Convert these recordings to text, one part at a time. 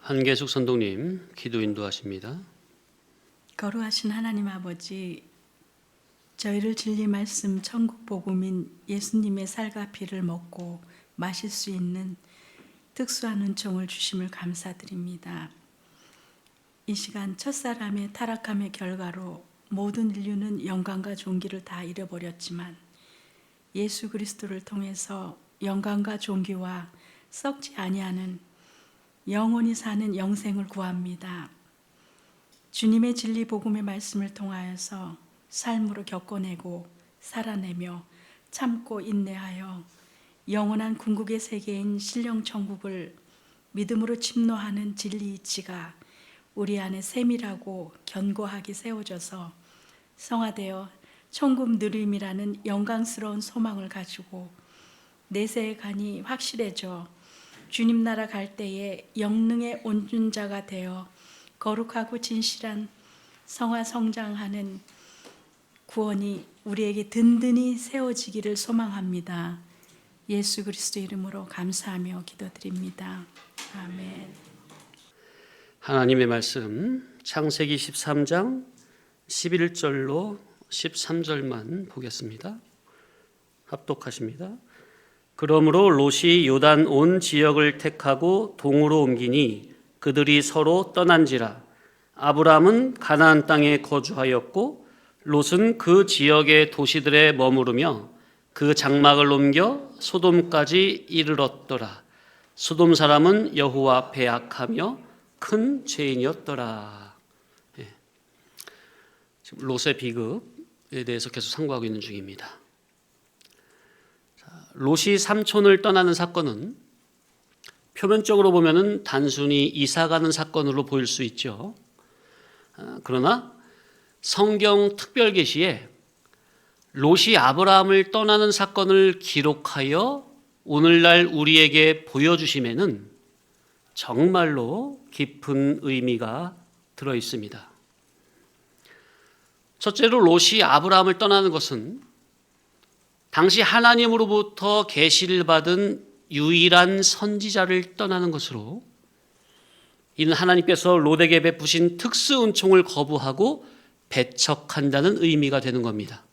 한계숙 선동님 기도 인도하십니다. 거룩하신 하나님 아버지, 저희를 진리 말씀 천국 복음인 예수님의 살과 피를 먹고 마실 수 있는 특수한 은총을 주심을 감사드립니다. 이 시간 첫사람의 타락함의 결과로 모든 인류는 영광과 존귀를 다 잃어버렸지만 예수 그리스도를 통해서 영광과 존귀와 썩지 아니하는 영원히 사는 영생을 구합니다. 주님의 진리 복음의 말씀을 통하여서 삶으로 겪어내고 살아내며 참고 인내하여 영원한 궁극의 세계인 신령 천국을 믿음으로 침노하는 진리 이치가 우리 안에 세밀하고 견고하게 세워져서 성화되어 천국 누림이라는 영광스러운 소망을 가지고 내세의 간이 확실해져 주님 나라 갈 때에 영능의 온전자가 되어 거룩하고 진실한 성화 성장하는 구원이 우리에게 든든히 세워지기를 소망합니다. 예수 그리스도 이름으로 감사하며 기도드립니다. 아멘. 하나님의 말씀 창세기 13장 11절로 13절만 보겠습니다. 합독하십니다. 그러므로 롯이 요단 온 지역을 택하고 동으로 옮기니 그들이 서로 떠난지라. 아브람은 가나안 땅에 거주하였고 롯은 그 지역의 도시들에 머무르며 그 장막을 옮겨 소돔까지 이르렀더라. 소돔 사람은 여호와 앞에 악하며 큰 죄인이었더라. 지금 롯의 비극에 대해서 계속 상고하고 있는 중입니다. 롯이 삼촌을 떠나는 사건은 표면적으로 보면은 단순히 이사가는 사건으로 보일 수 있죠. 그러나 성경 특별 계시에 롯이 아브라함을 떠나는 사건을 기록하여 오늘날 우리에게 보여주심에는 정말로 깊은 의미가 들어 있습니다. 첫째로 롯이 아브라함을 떠나는 것은 당시 하나님으로부터 계시를 받은 유일한 선지자를 떠나는 것으로 이는 하나님께서 롯에게 베푸신 특수 은총을 거부하고 배척한다는 의미가 되는 겁니다.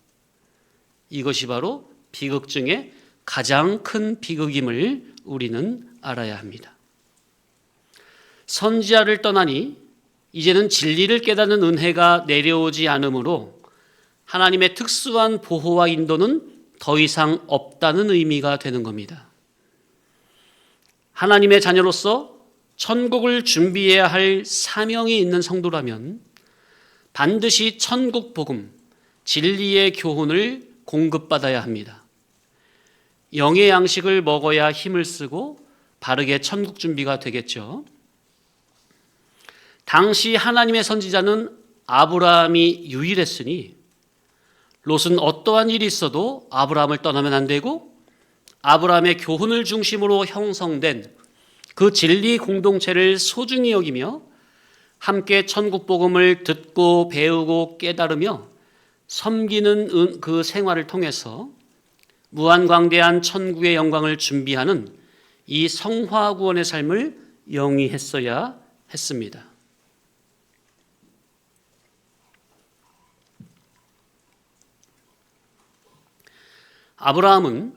이것이 바로 비극 중에 가장 큰 비극임을 우리는 알아야 합니다. 선지자를 떠나니 이제는 진리를 깨닫는 은혜가 내려오지 않으므로 하나님의 특수한 보호와 인도는 더 이상 없다는 의미가 되는 겁니다. 하나님의 자녀로서 천국을 준비해야 할 사명이 있는 성도라면 반드시 천국 복음, 진리의 교훈을 공급받아야 합니다. 영의 양식을 먹어야 힘을 쓰고 바르게 천국 준비가 되겠죠. 당시 하나님의 선지자는 아브라함이 유일했으니 롯은 어떠한 일이 있어도 아브라함을 떠나면 안 되고 아브라함의 교훈을 중심으로 형성된 그 진리 공동체를 소중히 여기며 함께 천국 복음을 듣고 배우고 깨달으며 섬기는 그 생활을 통해서 무한광대한 천국의 영광을 준비하는 이 성화구원의 삶을 영위했어야 했습니다. 아브라함은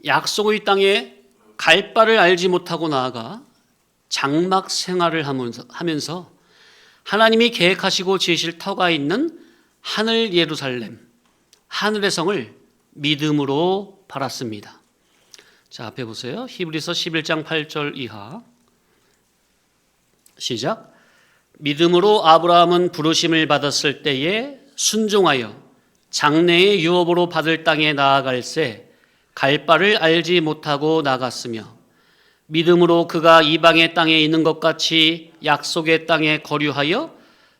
약속의 땅에 갈 바를 알지 못하고 나아가 장막 생활을 하면서 하나님이 계획하시고 지으실 터가 있는 하늘 예루살렘, 하늘의 성을 믿음으로 바랐습니다. 자, 앞에 보세요. 히브리서 11장 8절 이하 시작. 믿음으로 아브라함은 부르심을 받았을 때에 순종하여 장래의 유업으로 받을 땅에 나아갈새 갈 바를 알지 못하고 나갔으며 믿음으로 그가 이방의 땅에 있는 것 같이 약속의 땅에 거류하여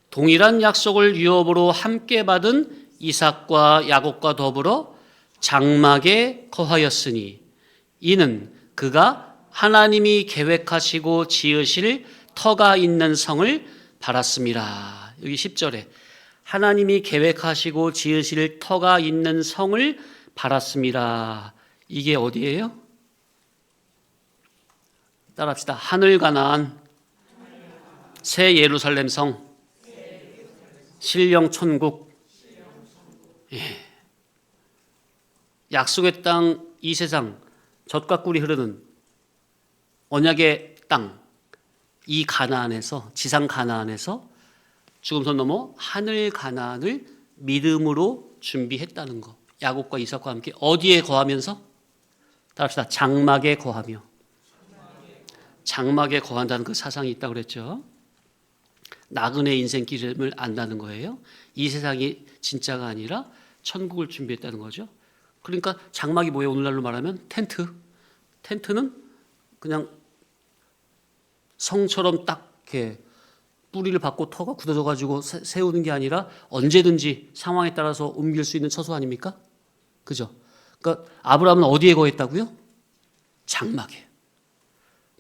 동일한 약속을 유업으로 함께 받은 이삭과 야곱과 더불어 장막에 거하였으니 이는 그가 하나님이 계획하시고 지으실 터가 있는 성을 바랐습니다. 여기 10절에 하나님이 계획하시고 지으실 터가 있는 성을 바랐습니다. 이게 어디예요? 따라합시다. 하늘 가나안 새 예루살렘 성, 신령 천국. 예. 약속의 땅, 이 세상, 젖과 꿀이 흐르는 언약의 땅, 이 가나안에서, 지상 가나안에서 죽음선 넘어 하늘 가나안을 믿음으로 준비했다는 거. 야곱과 이삭과 함께 어디에 거하면서? 따라합시다. 장막에 거하며. 장막에 거한다는 그 사상이 있다고 그랬죠. 나그네 인생길을 안다는 거예요. 이 세상이 진짜가 아니라 천국을 준비했다는 거죠. 그러니까 장막이 뭐예요? 오늘날로 말하면 텐트. 텐트는 그냥 성처럼 딱 이렇게 뿌리를 받고 터가 굳어져 가지고 세우는 게 아니라 언제든지 상황에 따라서 옮길 수 있는 처소 아닙니까? 그죠? 그러니까 아브라함은 어디에 거했다고요? 장막에.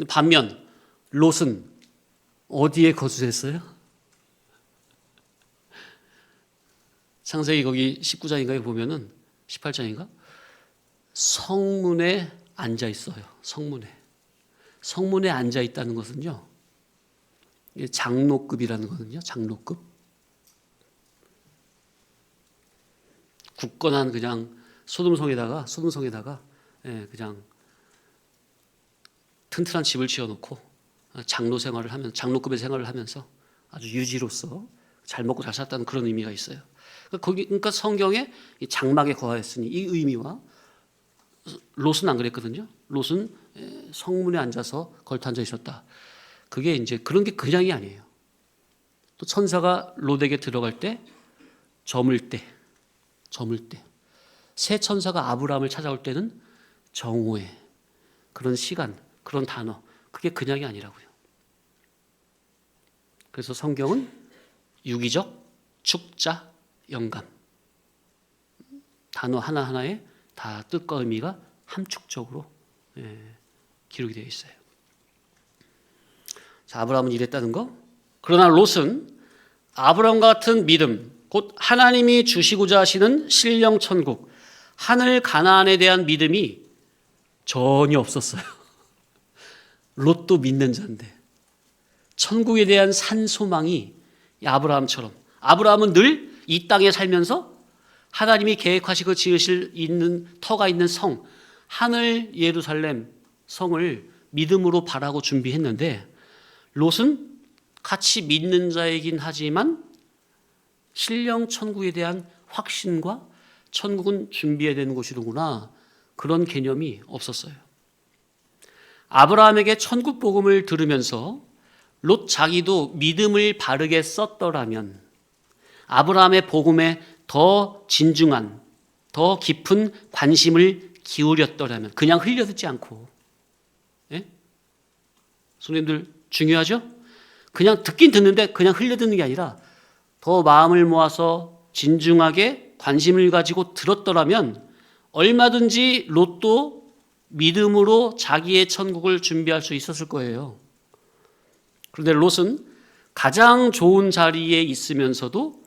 반면 롯은 어디에 거주했어요? 창세기 거기 19장인가에 보면은 18장인가? 성문에 앉아 있어요. 성문에 앉아 있다는 것은요. 장로급이라는 거거든요. 장로급. 굳건한 그냥 소돔성에다가 그냥 튼튼한 집을 지어놓고 장로 생활을 하면서 장로급의 생활을 하면서 아주 유지로서 잘 먹고 잘 살았다는 그런 의미가 있어요. 그러니까 성경에 장막에 거하였으니 이 의미와 롯은 안 그랬거든요. 롯은 성문에 앉아서 걸터앉아 있었다. 그게 이제 그런 게 그냥이 아니에요. 또 천사가 롯에게 들어갈 때 저물 때 새 천사가 아브라함을 찾아올 때는 정오에 그런 시간, 그런 단어, 그게 그냥이 아니라고요. 그래서 성경은 유기적, 축자, 영감 단어 하나하나에 다 뜻과 의미가 함축적으로 기록이 되어 있어요. 자, 아브라함은 이랬다는 거. 그러나 롯은 아브라함과 같은 믿음, 곧 하나님이 주시고자 하시는 신령 천국, 하늘 가나안에 대한 믿음이 전혀 없었어요. 롯도 믿는 자인데 천국에 대한 산소망이 아브라함처럼, 아브라함은 늘 이 땅에 살면서 하나님이 계획하시고 지으실 있는 터가 있는 성, 하늘 예루살렘 성을 믿음으로 바라고 준비했는데 롯은 같이 믿는 자이긴 하지만 신령 천국에 대한 확신과 천국은 준비해야 되는 곳이로구나, 그런 개념이 없었어요. 아브라함에게 천국 복음을 들으면서 롯 자기도 믿음을 바르게 썼더라면 아브라함의 복음에 더 진중한, 더 깊은 관심을 기울였더라면, 그냥 흘려듣지 않고, 성도님들 중요하죠? 그냥 듣긴 듣는데 그냥 흘려듣는 게 아니라 더 마음을 모아서 진중하게 관심을 가지고 들었더라면 얼마든지 롯도 믿음으로 자기의 천국을 준비할 수 있었을 거예요. 그런데 롯은 가장 좋은 자리에 있으면서도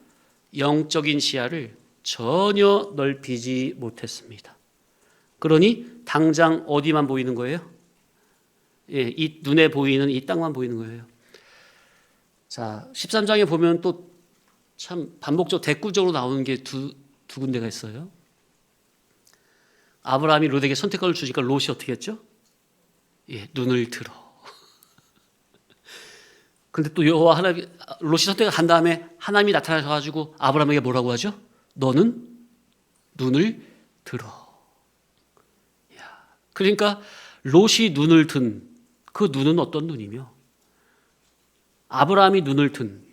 영적인 시야를 전혀 넓히지 못했습니다. 그러니 당장 어디만 보이는 거예요? 이 눈에 보이는 이 땅만 보이는 거예요. 자, 13장에 보면 또 참 반복적으로 대꾸적으로 나오는 게 두 군데가 있어요. 아브라함이 롯에게 선택권을 주니까 롯이 어떻게 했죠? 눈을 들어. 근데 또 여호와 하나님, 롯이 선택을 한 다음에 하나님이 나타나셔가지고 아브라함에게 뭐라고 하죠? 너는 눈을 들어. 그러니까 롯이 눈을 든 그 눈은 어떤 눈이며 아브라함이 눈을 든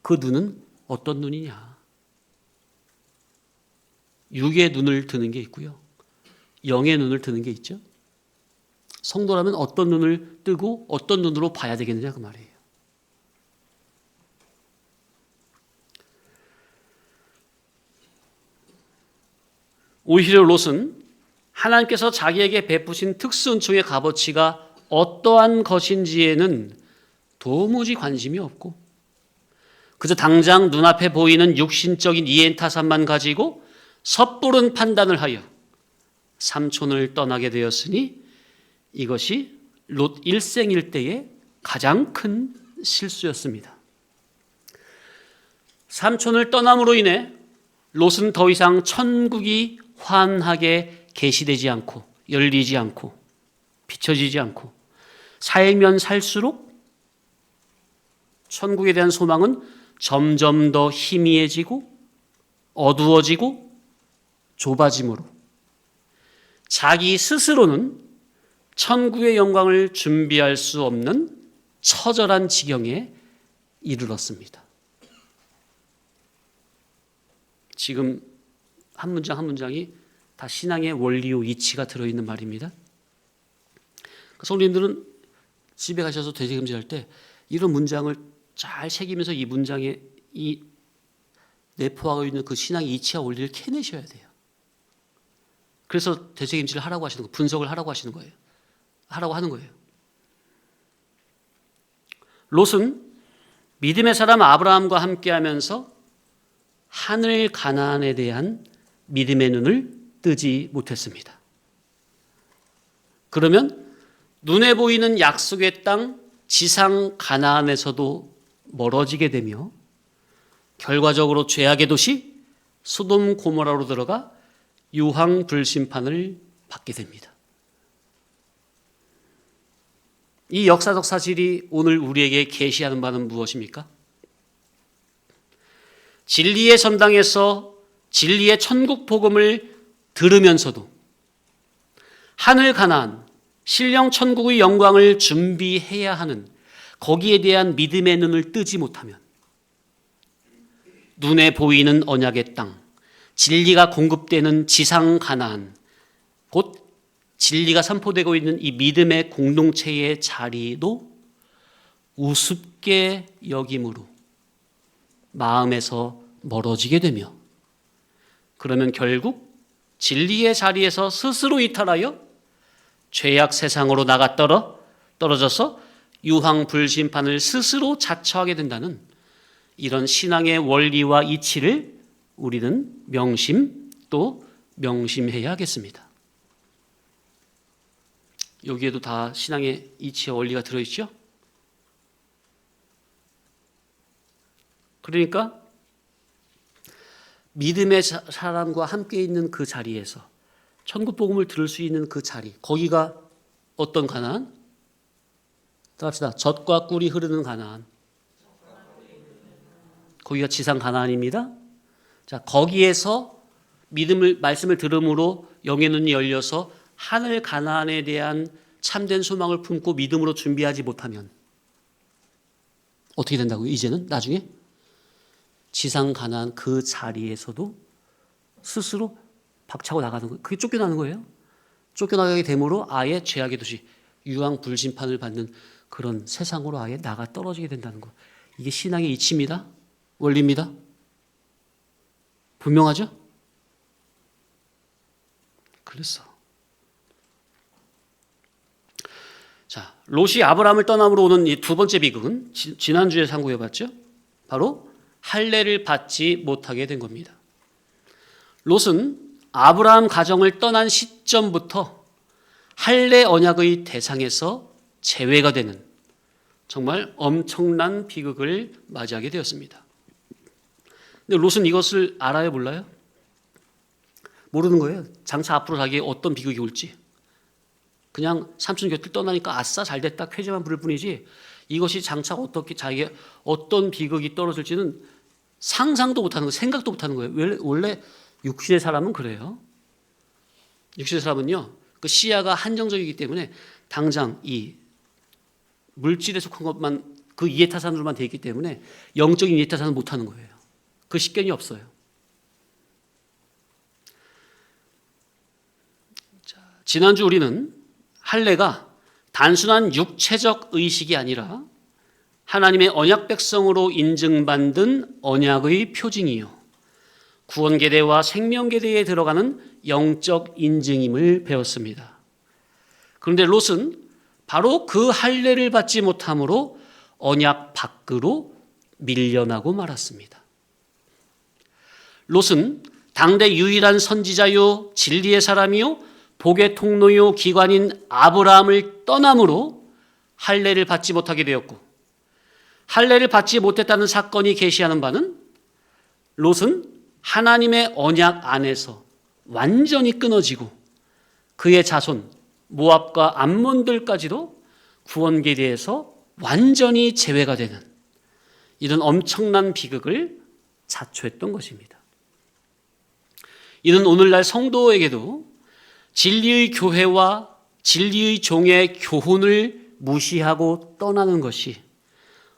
그 눈은 어떤 눈이냐? 육의 눈을 드는 게 있고요, 영의 눈을 드는 게 있죠. 성도라면 어떤 눈을 뜨고 어떤 눈으로 봐야 되겠느냐 그 말이에요. 오히려 롯은 하나님께서 자기에게 베푸신 특수은총의 값어치가 어떠한 것인지에는 도무지 관심이 없고 그저 당장 눈앞에 보이는 육신적인 이해타산만 가지고 섣부른 판단을 하여 삼촌을 떠나게 되었으니 이것이 롯 일생일대의 가장 큰 실수였습니다. 삼촌을 떠남으로 인해 롯은 더 이상 천국이 환하게 계시되지 않고 열리지 않고 비춰지지 않고 살면 살수록 천국에 대한 소망은 점점 더 희미해지고 어두워지고 좁아짐으로 자기 스스로는 천국의 영광을 준비할 수 없는 처절한 지경에 이르렀습니다. 지금 한 문장 한 문장이 다 신앙의 원리요 이치가 들어있는 말입니다. 성도님들은 집에 가셔서 되새김질할 때 이런 문장을 잘 새기면서 이 문장에 이 내포하고 있는 그 신앙의 이치와 원리를 캐내셔야 돼요. 그래서 되새김질을 하라고 하시는 거예요. 분석을 하라고 하시는 거예요. 하라고 하는 거예요. 롯은 믿음의 사람 아브라함과 함께하면서 하늘 가나안에 대한 믿음의 눈을 뜨지 못했습니다. 그러면 눈에 보이는 약속의 땅 지상 가나안에서도 멀어지게 되며 결과적으로 죄악의 도시 소돔 고모라로 들어가 유황 불심판을 받게 됩니다. 이 역사적 사실이 오늘 우리에게 계시하는 바는 무엇입니까? 진리의 전당에서 진리의 천국 복음을 들으면서도 하늘 가나안, 신령 천국의 영광을 준비해야 하는 거기에 대한 믿음의 눈을 뜨지 못하면 눈에 보이는 언약의 땅, 진리가 공급되는 지상 가나안, 곧 진리가 선포되고 있는 이 믿음의 공동체의 자리도 우습게 여김으로 마음에서 멀어지게 되며 그러면 결국 진리의 자리에서 스스로 이탈하여 죄악 세상으로 나가 떨어져서 유황 불심판을 스스로 자처하게 된다는 이런 신앙의 원리와 이치를 우리는 또 명심해야 하겠습니다. 여기에도 다 신앙의 이치와 원리가 들어있죠? 그러니까 믿음의 사람과 함께 있는 그 자리에서 천국 복음을 들을 수 있는 그 자리, 거기가 어떤 가나안? 따라합시다. 젖과 꿀이 흐르는 가나안. 거기가 지상 가나안입니다. 자, 거기에서 말씀을 들음으로 영의 눈이 열려서 하늘 가나안에 대한 참된 소망을 품고 믿음으로 준비하지 못하면 어떻게 된다고요? 이제는 나중에 지상 가나안 그 자리에서도 스스로 박차고 나가는 거예요. 그게 쫓겨나는 거예요. 쫓겨나게 되므로 아예 죄악의 도시 유황 불심판을 받는 그런 세상으로 아예 나가 떨어지게 된다는 거. 이게 신앙의 이치입니다. 원리입니다. 분명하죠? 그랬어. 자, 롯이 아브라함을 떠남으로 오는 이 두 번째 비극은 지난주에 상고해봤죠? 바로 할례를 받지 못하게 된 겁니다. 롯은 아브라함 가정을 떠난 시점부터 할례 언약의 대상에서 제외가 되는 정말 엄청난 비극을 맞이하게 되었습니다. 근데 롯은 이것을 알아요, 몰라요? 모르는 거예요. 장차 앞으로 자기에 어떤 비극이 올지. 그냥 삼촌 곁을 떠나니까 아싸 잘됐다 쾌재만 부를 뿐이지 이것이 장차 어떻게 자기에 어떤 비극이 떨어질지는 상상도 못하는 거예요. 생각도 못하는 거예요. 원래 육신의 사람은 그래요. 육신의 사람은요, 그 시야가 한정적이기 때문에 당장 이 물질에 속한 것만 그 이해타산으로만 돼 있기 때문에 영적인 이해타산은 못하는 거예요. 그 식견이 없어요. 자, 지난주 우리는 할례가 단순한 육체적 의식이 아니라 하나님의 언약 백성으로 인증받은 언약의 표징이요 구원계대와 생명계대에 들어가는 영적 인증임을 배웠습니다. 그런데 롯은 바로 그 할례를 받지 못함으로 언약 밖으로 밀려나고 말았습니다. 롯은 당대 유일한 선지자요 진리의 사람이요 복의 통로요 기관인 아브라함을 떠남으로 할례를 받지 못하게 되었고 할례를 받지 못했다는 사건이 계시하는 바는 롯은 하나님의 언약 안에서 완전히 끊어지고 그의 자손 모압과 암몬들까지도 구원 계례에서 완전히 제외가 되는 이런 엄청난 비극을 자초했던 것입니다. 이는 오늘날 성도에게도 진리의 교회와 진리의 종의 교훈을 무시하고 떠나는 것이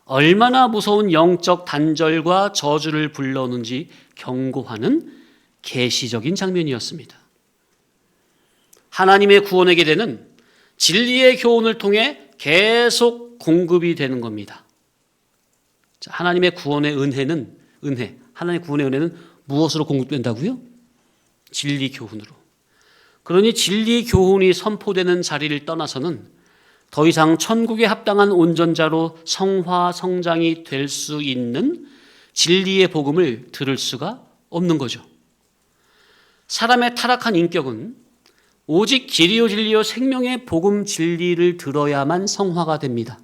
얼마나 무서운 영적 단절과 저주를 불러오는지 경고하는 계시적인 장면이었습니다. 하나님의 구원의 계례는 진리의 교훈을 통해 계속 공급이 되는 겁니다. 하나님의 구원의 은혜는 하나님의 구원의 은혜는 무엇으로 공급된다고요? 진리 교훈으로. 그러니 진리 교훈이 선포되는 자리를 떠나서는 더 이상 천국에 합당한 온전자로 성화 성장이 될 수 있는 진리의 복음을 들을 수가 없는 거죠. 사람의 타락한 인격은 오직 길이요 진리요 생명의 복음 진리를 들어야만 성화가 됩니다.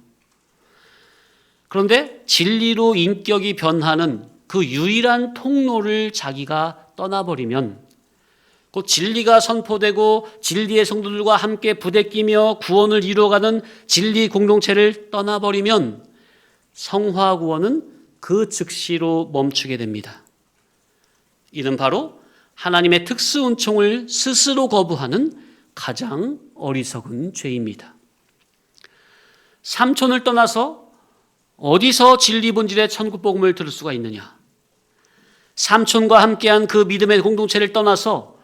그런데 진리로 인격이 변하는 그 유일한 통로를 자기가 떠나버리면 곧 진리가 선포되고 진리의 성도들과 함께 부대끼며 구원을 이루어가는 진리 공동체를 떠나버리면 성화 구원은 그 즉시로 멈추게 됩니다. 이는 바로 하나님의 특수 은총을 스스로 거부하는 가장 어리석은 죄입니다. 삼촌을 떠나서 어디서 진리 본질의 천국 복음을 들을 수가 있느냐? 삼촌과 함께한 그 믿음의 공동체를 떠나서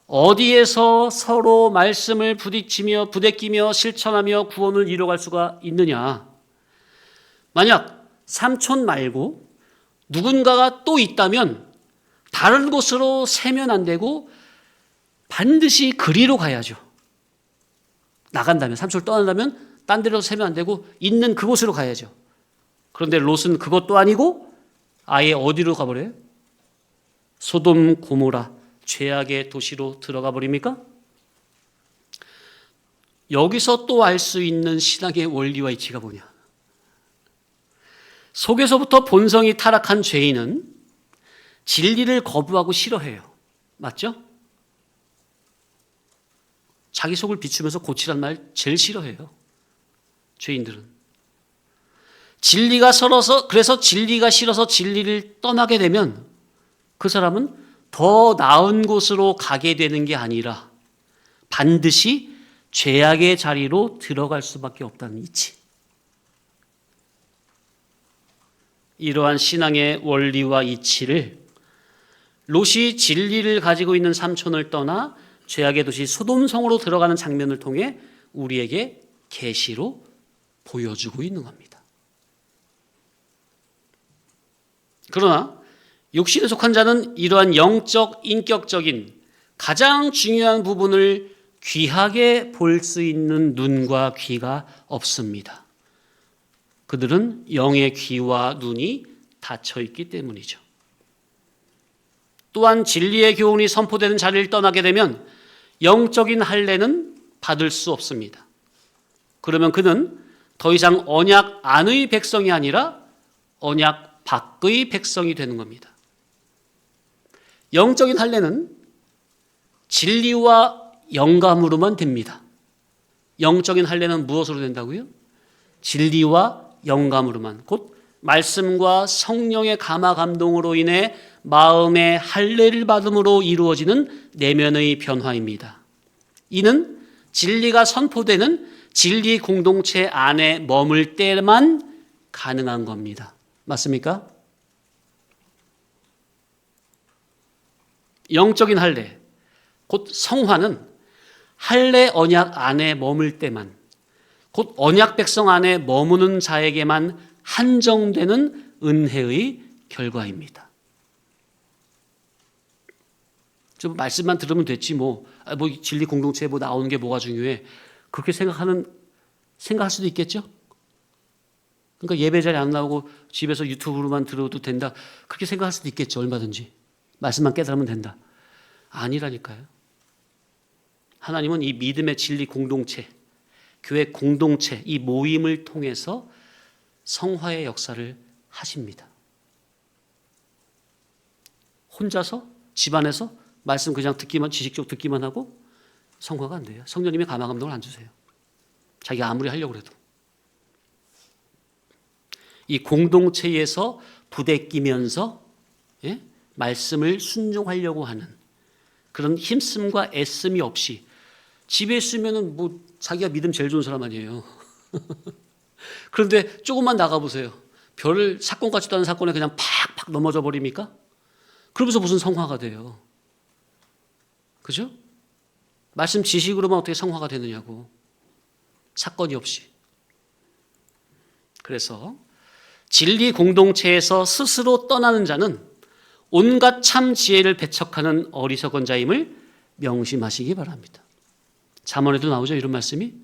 어디에서 서로 말씀을 부딪히며 부대끼며 실천하며 구원을 이뤄갈 수가 있느냐? 만약 삼촌 말고 누군가가 또 있다면 다른 곳으로 세면 안 되고 반드시 그리로 가야죠. 나간다면, 삼촌을 떠난다면 딴 데로 세면 안 되고 있는 그곳으로 가야죠. 그런데 롯은 그것도 아니고 아예 어디로 가버려요? 소돔 고모라 죄악의 도시로 들어가 버립니까? 여기서 또 알 수 있는 신앙의 원리와 이치가 뭐냐? 속에서부터 본성이 타락한 죄인은 진리를 거부하고 싫어해요. 맞죠? 자기 속을 비추면서 고치란 말 제일 싫어해요. 죄인들은. 그래서 진리가 싫어서 진리를 떠나게 되면 그 사람은 더 나은 곳으로 가게 되는 게 아니라 반드시 죄악의 자리로 들어갈 수밖에 없다는 이치. 이러한 신앙의 원리와 이치를 롯이 진리를 가지고 있는 삼촌을 떠나 죄악의 도시 소돔성으로 들어가는 장면을 통해 우리에게 계시로 보여주고 있는 겁니다. 그러나 육신에 속한 자는 이러한 영적, 인격적인 가장 중요한 부분을 귀하게 볼 수 있는 눈과 귀가 없습니다. 그들은 영의 귀와 눈이 닫혀 있기 때문이죠. 또한 진리의 교훈이 선포되는 자리를 떠나게 되면 영적인 할례는 받을 수 없습니다. 그러면 그는 더 이상 언약 안의 백성이 아니라 언약 밖의 백성이 되는 겁니다. 영적인 할례는 진리와 영감으로만 됩니다. 영적인 할례는 무엇으로 된다고요? 진리와 영감으로만, 곧 말씀과 성령의 감화 감동으로 인해 마음의 할례를 받음으로 이루어지는 내면의 변화입니다. 이는 진리가 선포되는 진리 공동체 안에 머물 때만 가능한 겁니다. 맞습니까? 영적인 할례, 곧 성화는 할례 언약 안에 머물 때만, 곧 언약 백성 안에 머무는 자에게만 한정되는 은혜의 결과입니다. 좀 말씀만 들으면 됐지 뭐 진리 공동체에 뭐 나오는 게 뭐가 중요해? 그렇게 생각할 수도 있겠죠. 그러니까 예배 자리에 안 나오고 집에서 유튜브로만 들어도 된다. 그렇게 생각할 수도 있겠죠. 얼마든지 말씀만 깨달으면 된다. 아니라니까요. 하나님은 이 믿음의 진리 공동체, 교회 공동체, 이 모임을 통해서 성화의 역사를 하십니다. 혼자서 집안에서 말씀 그냥 듣기만, 지식적으로 듣기만 하고 성화가 안 돼요. 성령님의 감화 감동을 안 주세요. 자기가 아무리 하려고 해도. 이 공동체에서 부대끼면서 말씀을 순종하려고 하는 그런 힘씀과 애씀이 없이 집에 있으면은 뭐 자기가 믿음 제일 좋은 사람 아니에요. 그런데 조금만 나가보세요. 별 사건 같지도 않은 사건에 그냥 팍팍 넘어져 버립니까? 그러면서 무슨 성화가 돼요. 그죠? 말씀 지식으로만 어떻게 성화가 되느냐고. 사건이 없이. 그래서 진리 공동체에서 스스로 떠나는 자는 온갖 참 지혜를 배척하는 어리석은 자임을 명심하시기 바랍니다. 잠언에도 나오죠, 이런 말씀이.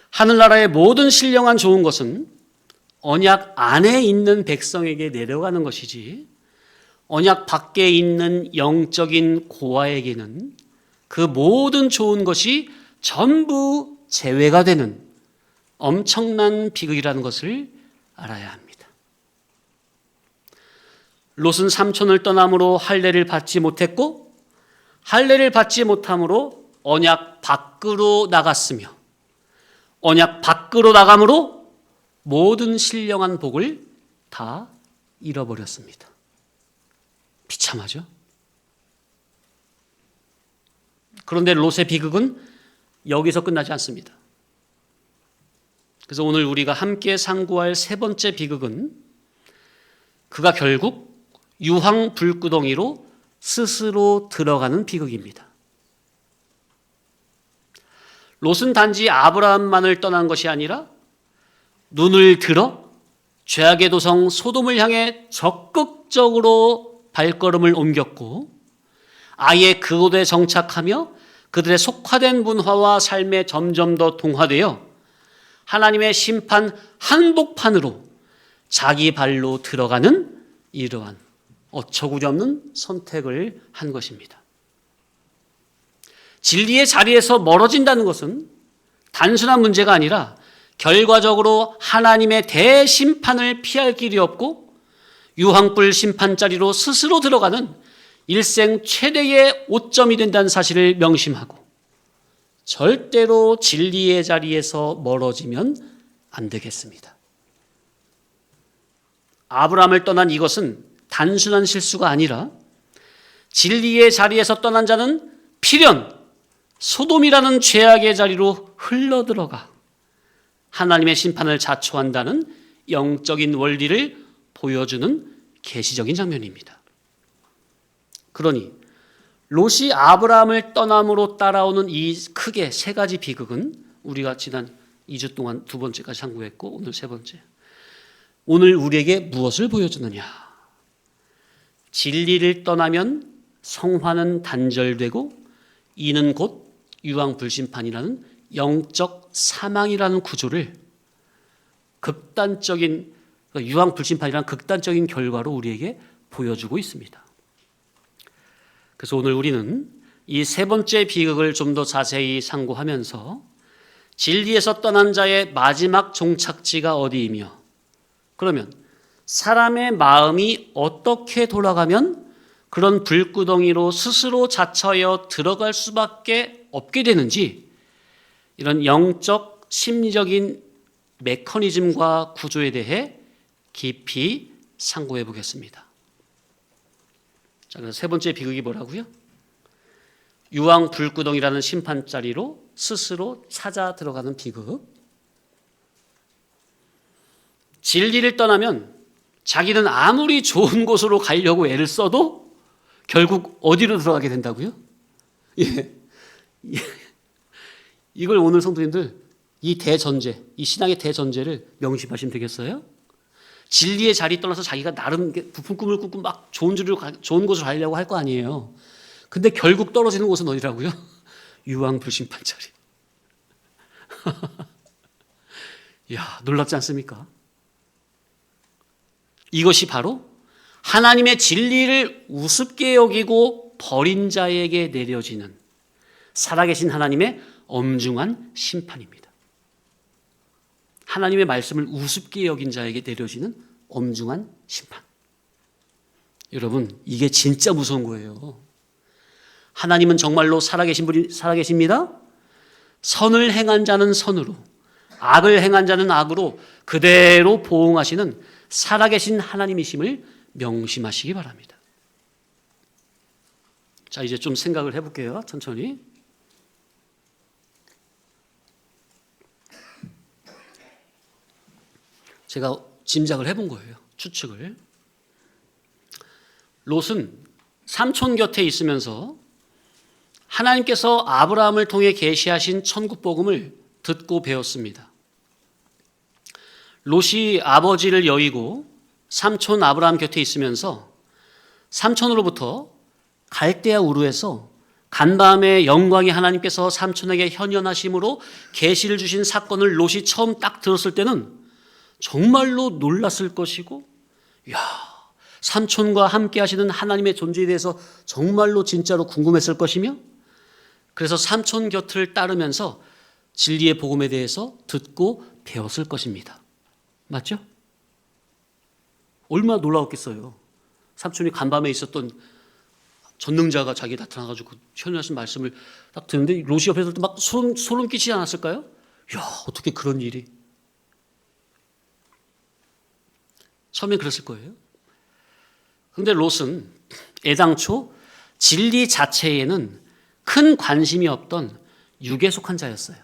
하늘나라의 모든 신령한 좋은 것은 언약 안에 있는 백성에게 내려가는 것이지 언약 밖에 있는 영적인 고아에게는 그 모든 좋은 것이 전부 제외가 되는 엄청난 비극이라는 것을 알아야 합니다. 롯은 삼촌을 떠남으로 할례를 받지 못했고 할례를 받지 못함으로 언약 밖으로 나갔으며 언약 밖으로 나감으로 모든 신령한 복을 다 잃어버렸습니다. 비참하죠? 그런데 롯의 비극은 여기서 끝나지 않습니다. 그래서 오늘 우리가 함께 상고할 세 번째 비극은 그가 결국 유황 불구덩이로 스스로 들어가는 비극입니다. 롯은 단지 아브라함만을 떠난 것이 아니라 눈을 들어 죄악의 도성 소돔을 향해 적극적으로 발걸음을 옮겼고 아예 그곳에 정착하며 그들의 속화된 문화와 삶에 점점 더 동화되어 하나님의 심판 한복판으로 자기 발로 들어가는 이러한 어처구니없는 선택을 한 것입니다. 진리의 자리에서 멀어진다는 것은 단순한 문제가 아니라 결과적으로 하나님의 대심판을 피할 길이 없고 유황불 심판자리로 스스로 들어가는 일생 최대의 오점이 된다는 사실을 명심하고 절대로 진리의 자리에서 멀어지면 안 되겠습니다. 아브라함을 떠난 이것은 단순한 실수가 아니라 진리의 자리에서 떠난 자는 필연 소돔이라는 죄악의 자리로 흘러들어가 하나님의 심판을 자초한다는 영적인 원리를 보여주는 계시적인 장면입니다. 그러니 롯이 아브라함을 떠남으로 따라오는 이 크게 세 가지 비극은 우리가 지난 2주 동안 두 번째까지 상고했고 오늘 세 번째. 오늘 우리에게 무엇을 보여주느냐? 진리를 떠나면 성화는 단절되고 이는 곧 유황불심판이라는 영적 사망이라는 구조를 극단적인 유황불심판이라는 극단적인 결과로 우리에게 보여주고 있습니다. 그래서 오늘 우리는 이 세 번째 비극을 좀 더 자세히 상고하면서 진리에서 떠난 자의 마지막 종착지가 어디이며 그러면 사람의 마음이 어떻게 돌아가면 그런 불구덩이로 스스로 자처하여 들어갈 수밖에 없게 되는지 이런 영적 심리적인 메커니즘과 구조에 대해 깊이 상고해 보겠습니다. 자, 그래서 세 번째 비극이 뭐라고요? 유황 불구덩이라는 심판자리로 스스로 찾아 들어가는 비극. 진리를 떠나면 자기는 아무리 좋은 곳으로 가려고 애를 써도 결국 어디로 들어가게 된다고요? 예. 이걸 오늘 성도님들 이 대전제, 이 신앙의 대전제를 명심하시면 되겠어요? 진리의 자리 떠나서 자기가 나름 부푼 꿈을 꾸고 막 좋은 곳으로 가려고 할 거 아니에요. 근데 결국 떨어지는 곳은 어디라고요? 유황불심판자리. 이야, 놀랍지 않습니까? 이것이 바로 하나님의 진리를 우습게 여기고 버린 자에게 내려지는 살아계신 하나님의 엄중한 심판입니다. 하나님의 말씀을 우습게 여긴 자에게 내려지는 엄중한 심판. 여러분, 이게 진짜 무서운 거예요. 하나님은 정말로 살아계십니다. 선을 행한 자는 선으로, 악을 행한 자는 악으로 그대로 보응하시는 살아계신 하나님이심을 명심하시기 바랍니다. 자, 이제 좀 생각을 해볼게요. 천천히. 제가 짐작을 해본 거예요. 추측을. 롯은 삼촌 곁에 있으면서 하나님께서 아브라함을 통해 계시하신 천국 복음을 듣고 배웠습니다. 롯이 아버지를 여의고 삼촌 아브라함 곁에 있으면서 삼촌으로부터 갈대아 우르에서 간밤에 영광의 하나님께서 삼촌에게 현현하심으로 계시를 주신 사건을 롯이 처음 딱 들었을 때는 정말로 놀랐을 것이고, 야, 삼촌과 함께 하시는 하나님의 존재에 대해서 정말로 진짜로 궁금했을 것이며, 그래서 삼촌 곁을 따르면서 진리의 복음에 대해서 듣고 배웠을 것입니다. 맞죠? 얼마나 놀라웠겠어요. 삼촌이 간밤에 있었던 전능자가 자기에 나타나가지고 현현하신 말씀을 딱 듣는데 롯이 옆에서 막 소름 끼치지 않았을까요? 야, 어떻게 그런 일이. 처음엔 그랬을 거예요. 그런데 롯은 애당초 진리 자체에는 큰 관심이 없던 육에 속한 자였어요.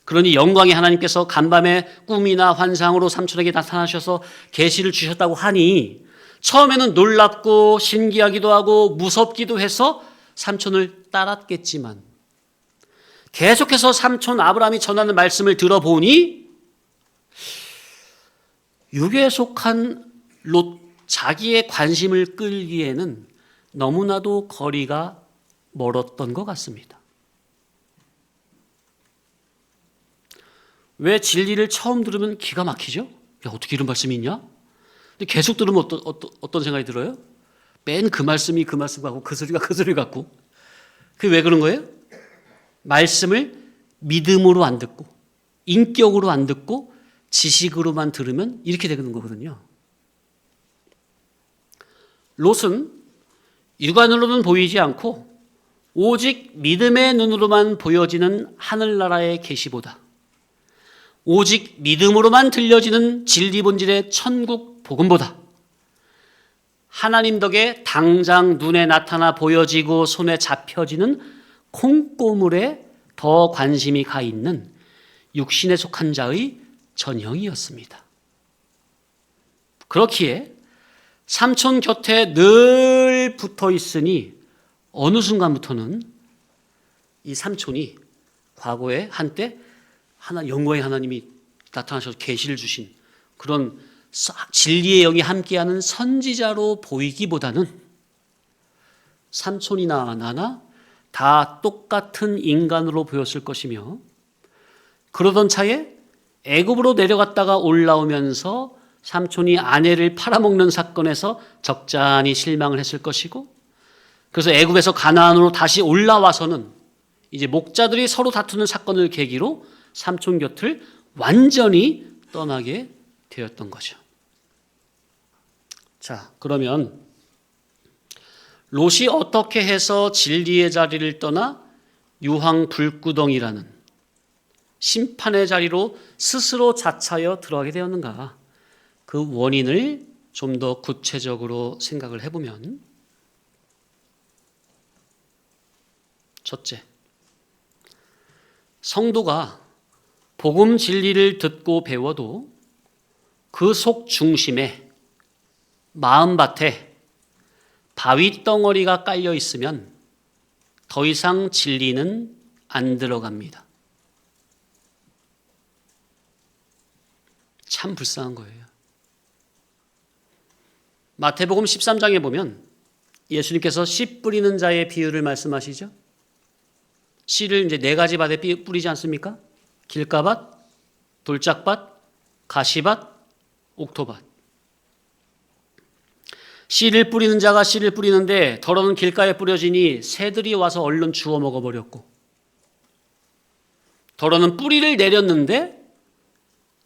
그러니 영광의 하나님께서 간밤에 꿈이나 환상으로 삼촌에게 나타나셔서 계시를 주셨다고 하니 처음에는 놀랍고 신기하기도 하고 무섭기도 해서 삼촌을 따랐겠지만 계속해서 삼촌 아브라함이 전하는 말씀을 들어보니 육에 속한 롯 자기의 관심을 끌기에는 너무나도 거리가 멀었던 것 같습니다. 왜 진리를 처음 들으면 기가 막히죠? 야, 어떻게 이런 말씀이 있냐? 근데 계속 들으면 어떤 생각이 들어요? 맨 그 말씀이 그 말씀 같고 그 소리가 그 소리 같고. 그게 왜 그런 거예요? 말씀을 믿음으로 안 듣고 인격으로 안 듣고 지식으로만 들으면 이렇게 되는 거거든요. 롯은 육안으로는 보이지 않고 오직 믿음의 눈으로만 보여지는 하늘나라의 계시보다 오직 믿음으로만 들려지는 진리 본질의 천국 복음보다 하나님 덕에 당장 눈에 나타나 보여지고 손에 잡혀지는 콩고물에 더 관심이 가 있는 육신에 속한 자의 전형이었습니다. 그렇기에 삼촌 곁에 늘 붙어 있으니 어느 순간부터는 이 삼촌이 과거에 한때 영광의 하나님이 나타나셔서 계시를 주신 그런 진리의 영이 함께하는 선지자로 보이기보다는 삼촌이나 나나 다 똑같은 인간으로 보였을 것이며 그러던 차에 애굽으로 내려갔다가 올라오면서 삼촌이 아내를 팔아먹는 사건에서 적잖이 실망을 했을 것이고 그래서 애굽에서 가나안으로 다시 올라와서는 이제 목자들이 서로 다투는 사건을 계기로 삼촌 곁을 완전히 떠나게 되었던 거죠. 자, 그러면 롯이 어떻게 해서 진리의 자리를 떠나 유황 불구덩이라는 심판의 자리로 스스로 자차여 들어가게 되었는가? 그 원인을 좀 더 구체적으로 생각을 해보면 첫째, 성도가 복음 진리를 듣고 배워도 그 속 중심에 마음밭에 바위 덩어리가 깔려 있으면 더 이상 진리는 안 들어갑니다. 참 불쌍한 거예요. 마태복음 13장에 보면 예수님께서 씨 뿌리는 자의 비유를 말씀하시죠. 씨를 이제 4가지 밭에 뿌리지 않습니까? 길가밭, 돌짝밭, 가시밭, 옥토밭. 씨를 뿌리는 자가 씨를 뿌리는데 더러는 길가에 뿌려지니 새들이 와서 얼른 주워 먹어버렸고 더러는 뿌리를 내렸는데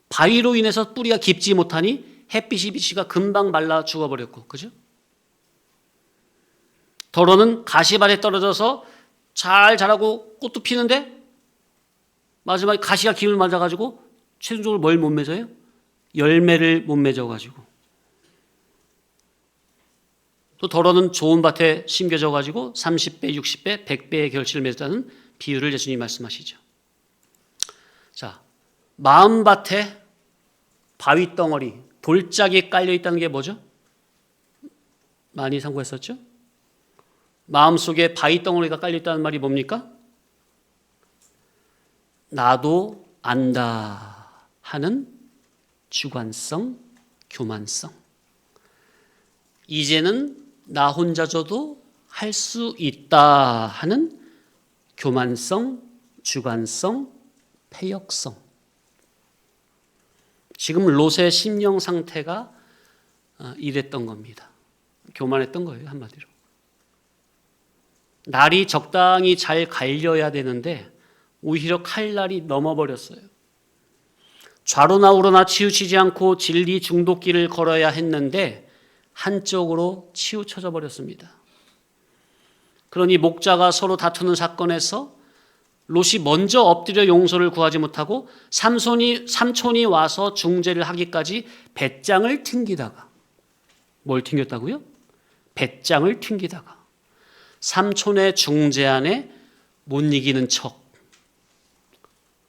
바위로 인해서 뿌리가 깊지 못하니 햇빛이 비치가 금방 말라 죽어버렸고, 그죠? 더러는 가시밭에 떨어져서 잘 자라고 꽃도 피는데 마지막에 가시가 기운을 맞아가지고 최종적으로 뭘 못 맺어요? 열매를 못 맺어가지고. 또 더러는 좋은 밭에 심겨져가지고 30배, 60배, 100배의 결실을 맺었다는 비유를 예수님이 말씀하시죠. 자, 마음밭에 바위 덩어리, 돌짝이 깔려 있다는 게 뭐죠? 많이 상고했었죠? 마음속에 바위 덩어리가 깔려 있다는 말이 뭡니까? 나도 안다 하는 주관성, 교만성. 이제는 나 혼자서도 할 수 있다 하는 교만성, 주관성, 패역성. 지금 롯의 심령 상태가 이랬던 겁니다. 교만했던 거예요, 한마디로. 날이 적당히 잘 갈려야 되는데 오히려 칼날이 넘어버렸어요. 좌로나 우로나 치우치지 않고 진리 중독길을 걸어야 했는데 한쪽으로 치우쳐져 버렸습니다. 그러니 목자가 서로 다투는 사건에서 롯이 먼저 엎드려 용서를 구하지 못하고 삼촌이 와서 중재를 하기까지 배짱을 튕기다가, 뭘 튕겼다고요? 배짱을 튕기다가 삼촌의 중재 안에 못 이기는 척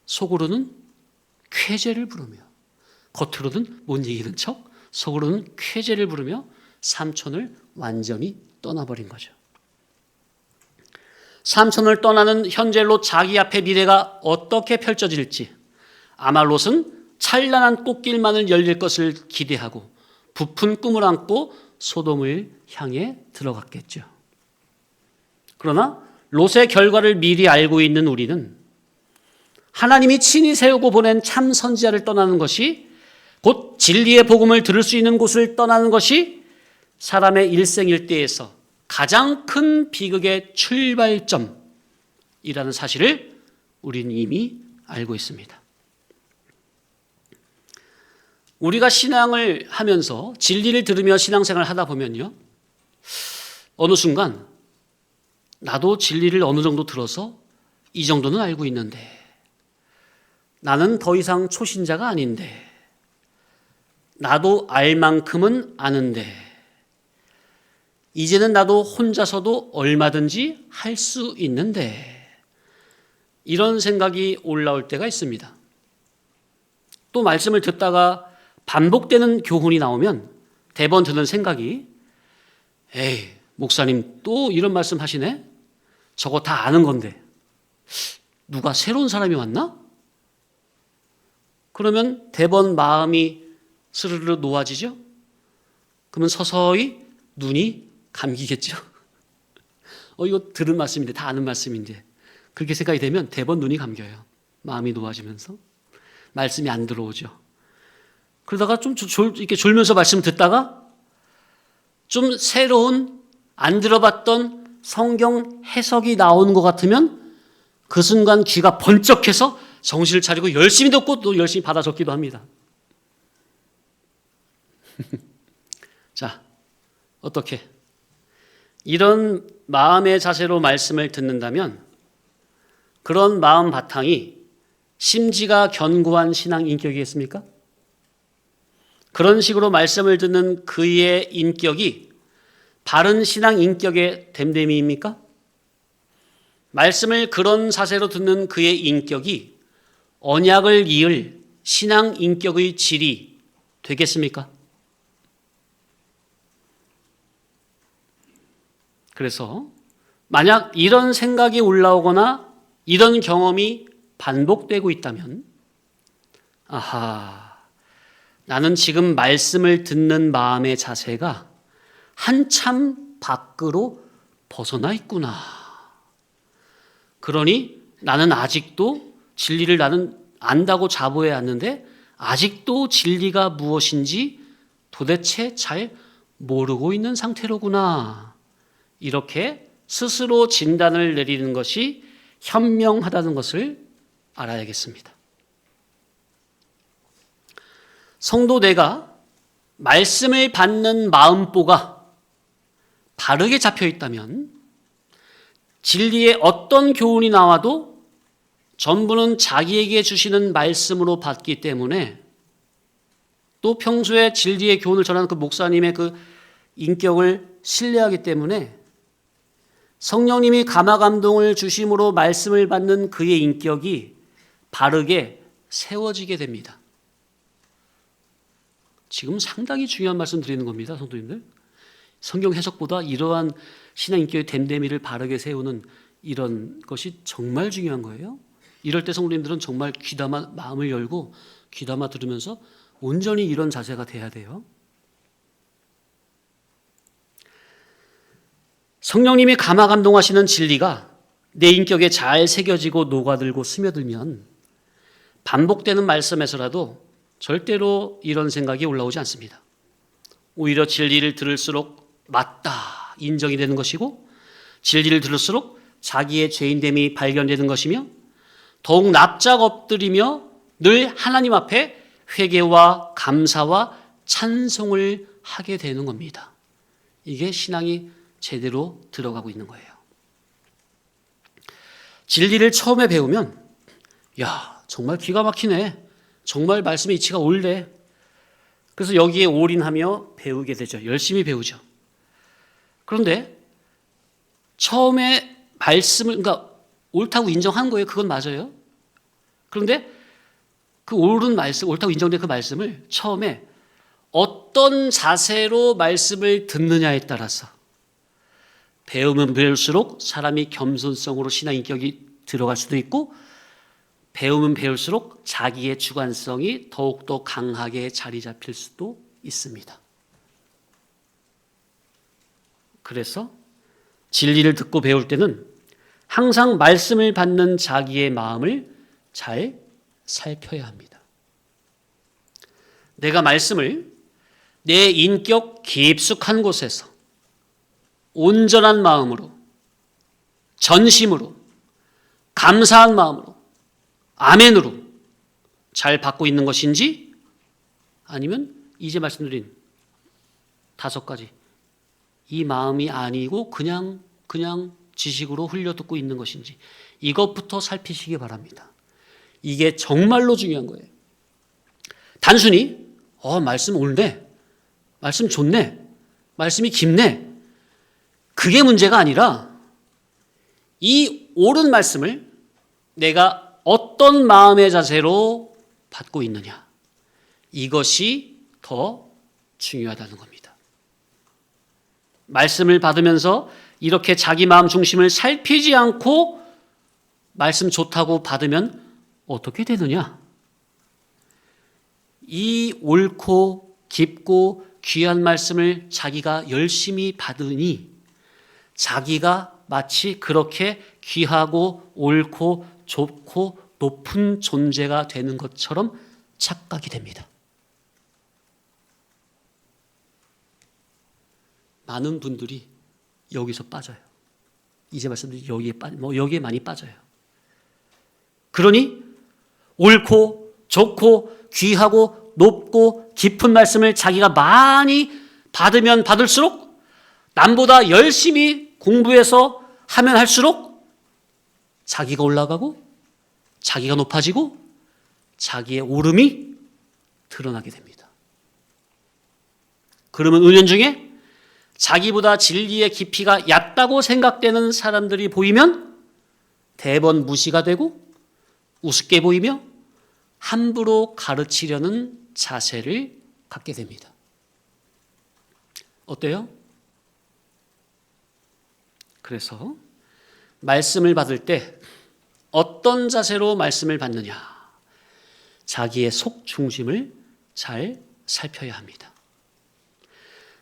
속으로는 쾌재를 부르며, 겉으로는 못 이기는 척 속으로는 쾌재를 부르며 삼촌을 완전히 떠나버린 거죠. 삼촌을 떠나는 현재 롯 자기 앞의 미래가 어떻게 펼쳐질지, 아마 롯은 찬란한 꽃길만을 열릴 것을 기대하고 부푼 꿈을 안고 소돔을 향해 들어갔겠죠. 그러나 롯의 결과를 미리 알고 있는 우리는 하나님이 친히 세우고 보낸 참 선지자를 떠나는 것이, 곧 진리의 복음을 들을 수 있는 곳을 떠나는 것이 사람의 일생일대에서 가장 큰 비극의 출발점이라는 사실을 우리는 이미 알고 있습니다. 우리가 신앙을 하면서 진리를 들으며 신앙생활을 하다 보면요, 어느 순간 나도 진리를 어느 정도 들어서 이 정도는 알고 있는데, 나는 더 이상 초신자가 아닌데, 나도 알 만큼은 아는데, 이제는 나도 혼자서도 얼마든지 할 수 있는데, 이런 생각이 올라올 때가 있습니다. 또 말씀을 듣다가 반복되는 교훈이 나오면 대번 드는 생각이, 에이, 목사님 또 이런 말씀 하시네? 저거 다 아는 건데 누가 새로운 사람이 왔나? 그러면 대번 마음이 스르르 놓아지죠? 그러면 서서히 눈이 감기겠죠? 이거 들은 말씀인데, 다 아는 말씀인데. 그렇게 생각이 되면 대번 눈이 감겨요. 마음이 놓아지면서. 말씀이 안 들어오죠. 그러다가 좀 이렇게 졸면서 말씀 듣다가 좀 새로운, 안 들어봤던 성경 해석이 나오는 것 같으면 그 순간 귀가 번쩍해서 정신을 차리고 열심히 듣고 또 열심히 받아 적기도 합니다. 자, 어떻게? 이런 마음의 자세로 말씀을 듣는다면 그런 마음 바탕이 심지가 견고한 신앙 인격이겠습니까? 그런 식으로 말씀을 듣는 그의 인격이 바른 신앙 인격의 됨됨이입니까? 말씀을 그런 자세로 듣는 그의 인격이 언약을 이을 신앙 인격의 질이 되겠습니까? 그래서 만약 이런 생각이 올라오거나 이런 경험이 반복되고 있다면, 아하, 나는 지금 말씀을 듣는 마음의 자세가 한참 밖으로 벗어나 있구나. 그러니 나는 아직도 진리를 나는 안다고 자부해 왔는데 아직도 진리가 무엇인지 도대체 잘 모르고 있는 상태로구나. 이렇게 스스로 진단을 내리는 것이 현명하다는 것을 알아야겠습니다. 성도 내가 말씀을 받는 마음보가 바르게 잡혀 있다면 진리의 어떤 교훈이 나와도 전부는 자기에게 주시는 말씀으로 받기 때문에, 또 평소에 진리의 교훈을 전하는 그 목사님의 그 인격을 신뢰하기 때문에 성령님이 감화 감동을 주심으로 말씀을 받는 그의 인격이 바르게 세워지게 됩니다. 지금 상당히 중요한 말씀 드리는 겁니다, 성도님들. 성경 해석보다 이러한 신앙 인격의 됨됨이를 바르게 세우는 이런 것이 정말 중요한 거예요. 이럴 때 성도님들은 정말 귀담아 마음을 열고 귀담아 들으면서 온전히 이런 자세가 돼야 돼요. 성령님이 감화 감동하시는 진리가 내 인격에 잘 새겨지고 녹아들고 스며들면 반복되는 말씀에서라도 절대로 이런 생각이 올라오지 않습니다. 오히려 진리를 들을수록 맞다 인정이 되는 것이고, 진리를 들을수록 자기의 죄인됨이 발견되는 것이며, 더욱 납작 엎드리며 늘 하나님 앞에 회개와 감사와 찬송을 하게 되는 겁니다. 이게 신앙이 제대로 들어가고 있는 거예요. 진리를 처음에 배우면 야, 정말 기가 막히네. 정말 말씀의 이치가 옳네. 그래서 여기에 올인하며 배우게 되죠. 열심히 배우죠. 그런데 처음에 말씀을, 그러니까 옳다고 인정한 거예요. 그건 맞아요. 그런데 그 옳은 말씀, 옳다고 인정된 그 말씀을 처음에 어떤 자세로 말씀을 듣느냐에 따라서 배우면 배울수록 사람이 겸손성으로 신앙 인격이 들어갈 수도 있고, 배우면 배울수록 자기의 주관성이 더욱더 강하게 자리 잡힐 수도 있습니다. 그래서 진리를 듣고 배울 때는 항상 말씀을 받는 자기의 마음을 잘 살펴야 합니다. 내가 말씀을 내 인격 깊숙한 곳에서 온전한 마음으로, 전심으로, 감사한 마음으로, 아멘으로 잘 받고 있는 것인지, 아니면 이제 말씀드린 5가지 이 마음이 아니고 그냥 지식으로 흘려듣고 있는 것인지, 이것부터 살피시기 바랍니다. 이게 정말로 중요한 거예요. 단순히 말씀 옳네, 말씀 좋네, 말씀이 깊네, 그게 문제가 아니라 이 옳은 말씀을 내가 어떤 마음의 자세로 받고 있느냐, 이것이 더 중요하다는 겁니다. 말씀을 받으면서 이렇게 자기 마음 중심을 살피지 않고 말씀 좋다고 받으면 어떻게 되느냐? 이 옳고 깊고 귀한 말씀을 자기가 열심히 받으니 자기가 마치 그렇게 귀하고 옳고 좋고 높은 존재가 되는 것처럼 착각이 됩니다. 많은 분들이 여기서 빠져요. 이제 말씀드린 여기에 많이 빠져요. 그러니 옳고 좋고 귀하고 높고 깊은 말씀을 자기가 많이 받으면 받을수록, 남보다 열심히 공부해서 하면 할수록 자기가 올라가고 자기가 높아지고 자기의 오름이 드러나게 됩니다. 그러면 은연중에 자기보다 진리의 깊이가 얕다고 생각되는 사람들이 보이면 대번 무시가 되고 우습게 보이며 함부로 가르치려는 자세를 갖게 됩니다. 어때요? 그래서 말씀을 받을 때 어떤 자세로 말씀을 받느냐, 자기의 속 중심을 잘 살펴야 합니다.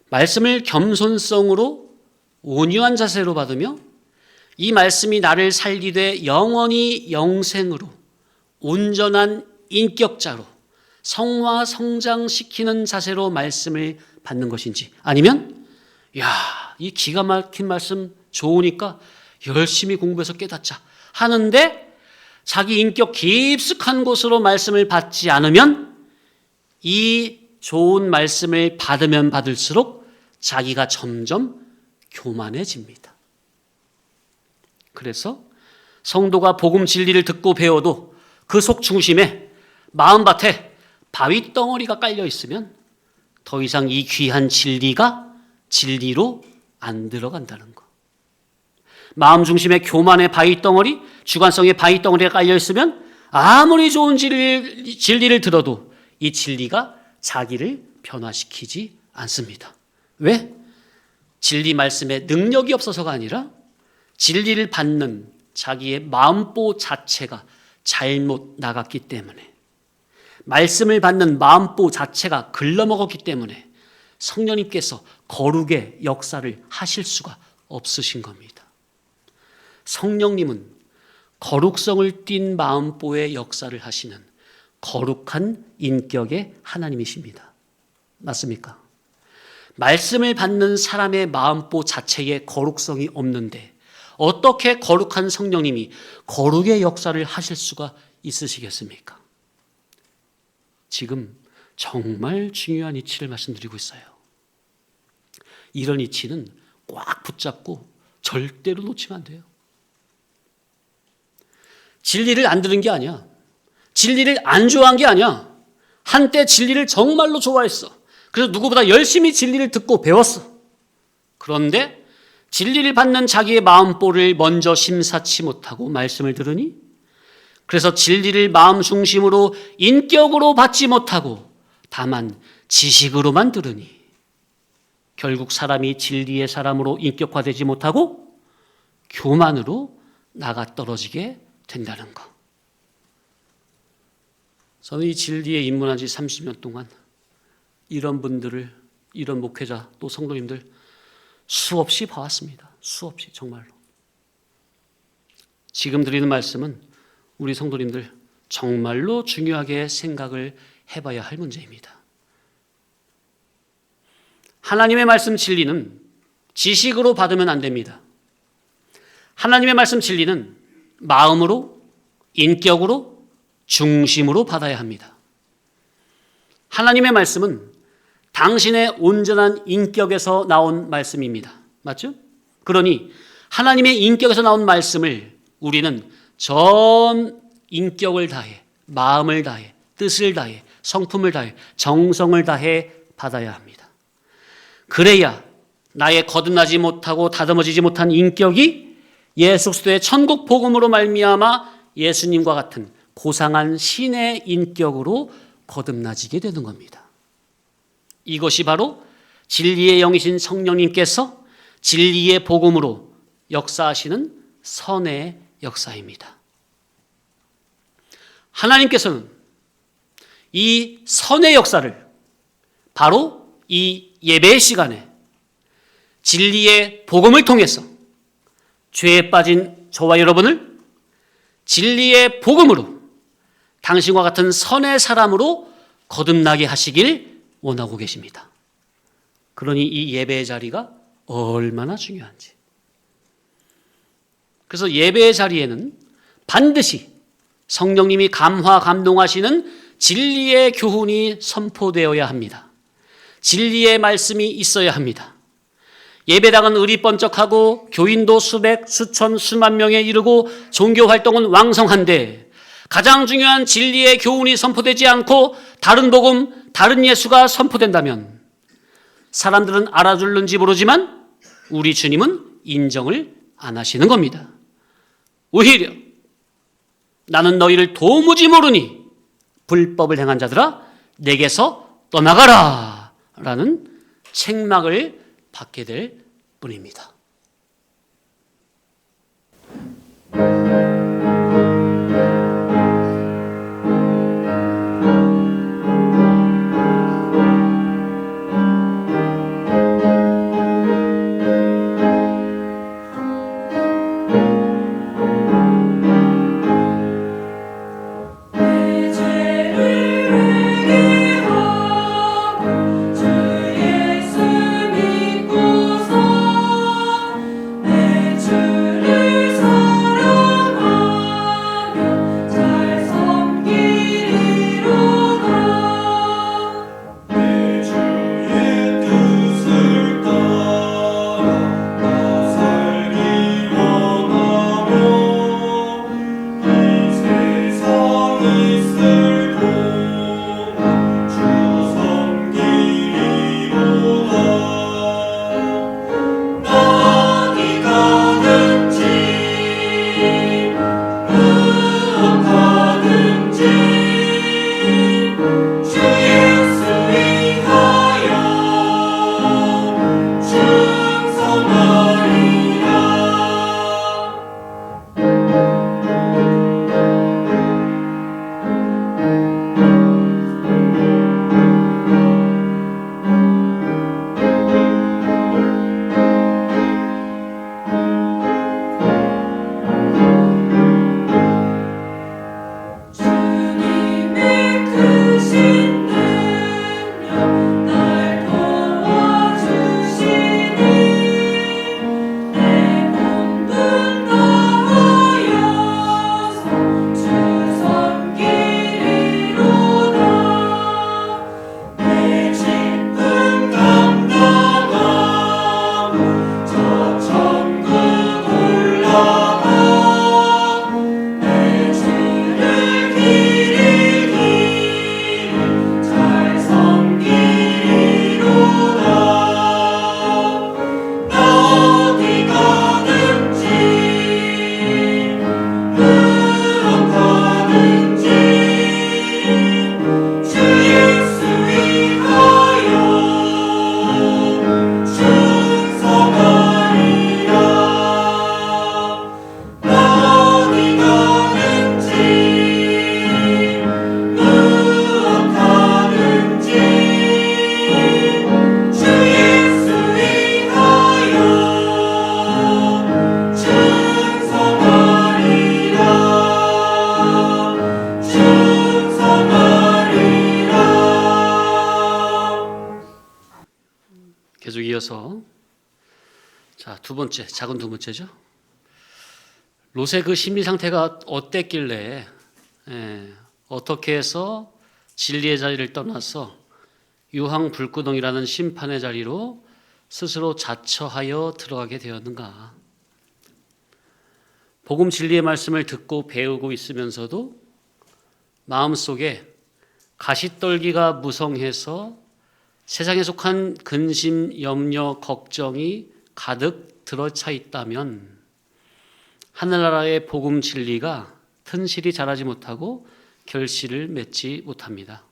말씀을 겸손성으로 온유한 자세로 받으며 이 말씀이 나를 살리되 영원히 영생으로 온전한 인격자로 성화 성장시키는 자세로 말씀을 받는 것인지, 아니면 이 기가 막힌 말씀 좋으니까 열심히 공부해서 깨닫자 하는데 자기 인격 깊숙한 곳으로 말씀을 받지 않으면 이 좋은 말씀을 받으면 받을수록 자기가 점점 교만해집니다. 그래서 성도가 복음 진리를 듣고 배워도 그 속 중심에 마음밭에 바위 덩어리가 깔려 있으면 더 이상 이 귀한 진리가 진리로 안 들어간다는 거. 마음 중심에 교만의 바위 덩어리, 주관성의 바위 덩어리가 깔려 있으면 아무리 좋은 진리를 들어도 이 진리가 자기를 변화시키지 않습니다. 왜? 진리 말씀에 능력이 없어서가 아니라 진리를 받는 자기의 마음보 자체가 잘못 나갔기 때문에, 말씀을 받는 마음보 자체가 글러먹었기 때문에 성령님께서 거룩의 역사를 하실 수가 없으신 겁니다. 성령님은 거룩성을 띤 마음보의 역사를 하시는 거룩한 인격의 하나님이십니다. 맞습니까? 말씀을 받는 사람의 마음보 자체에 거룩성이 없는데 어떻게 거룩한 성령님이 거룩의 역사를 하실 수가 있으시겠습니까? 지금 정말 중요한 이치를 말씀드리고 있어요. 이런 이치는 꽉 붙잡고 절대로 놓치면 안 돼요. 진리를 안 들은 게 아니야. 진리를 안 좋아한 게 아니야. 한때 진리를 정말로 좋아했어. 그래서 누구보다 열심히 진리를 듣고 배웠어. 그런데 진리를 받는 자기의 마음보를 먼저 심사치 못하고 말씀을 들으니, 그래서 진리를 마음 중심으로 인격으로 받지 못하고 다만 지식으로만 들으니 결국 사람이 진리의 사람으로 인격화되지 못하고 교만으로 나가 떨어지게 된다는 거. 저는 이 진리에 입문한 지 30년 동안 이런 분들을, 이런 목회자 또 성도님들 수없이 봐왔습니다. 수없이, 정말로. 지금 드리는 말씀은 우리 성도님들 정말로 중요하게 생각을 해봐야 할 문제입니다. 하나님의 말씀 진리는 지식으로 받으면 안 됩니다. 하나님의 말씀 진리는 마음으로, 인격으로, 중심으로 받아야 합니다. 하나님의 말씀은 당신의 온전한 인격에서 나온 말씀입니다. 맞죠? 그러니 하나님의 인격에서 나온 말씀을 우리는 전 인격을 다해, 마음을 다해, 뜻을 다해, 성품을 다해, 정성을 다해 받아야 합니다. 그래야 나의 거듭나지 못하고 다듬어지지 못한 인격이 예수 그리스도의 천국 복음으로 말미암아 예수님과 같은 고상한 신의 인격으로 거듭나지게 되는 겁니다. 이것이 바로 진리의 영이신 성령님께서 진리의 복음으로 역사하시는 선의 역사입니다. 하나님께서는 이 선의 역사를 바로 이 예배 시간에 진리의 복음을 통해서 죄에 빠진 저와 여러분을 진리의 복음으로 당신과 같은 선의 사람으로 거듭나게 하시길 원하고 계십니다. 그러니 이 예배의 자리가 얼마나 중요한지. 그래서 예배의 자리에는 반드시 성령님이 감화 감동하시는 진리의 교훈이 선포되어야 합니다. 진리의 말씀이 있어야 합니다. 예배당은 의리번쩍하고 교인도 수백, 수천, 수만 명에 이르고 종교 활동은 왕성한데 가장 중요한 진리의 교훈이 선포되지 않고 다른 복음, 다른 예수가 선포된다면 사람들은 알아줄는지 모르지만 우리 주님은 인정을 안 하시는 겁니다. 오히려 나는 너희를 도무지 모르니 불법을 행한 자들아 내게서 떠나가라 라는 책망을 받게 될 뿐입니다. 자, 두 번째, 작은 두 번째죠. 롯의 그 심리 상태가 어땠길래 어떻게 해서 진리의 자리를 떠나서 유황 불구덩이라는 심판의 자리로 스스로 자처하여 들어가게 되었는가? 복음 진리의 말씀을 듣고 배우고 있으면서도 마음속에 가시떨기가 무성해서 세상에 속한 근심, 염려, 걱정이 가득 들어차 있다면 하늘나라의 복음 진리가 튼실히 자라지 못하고 결실을 맺지 못합니다.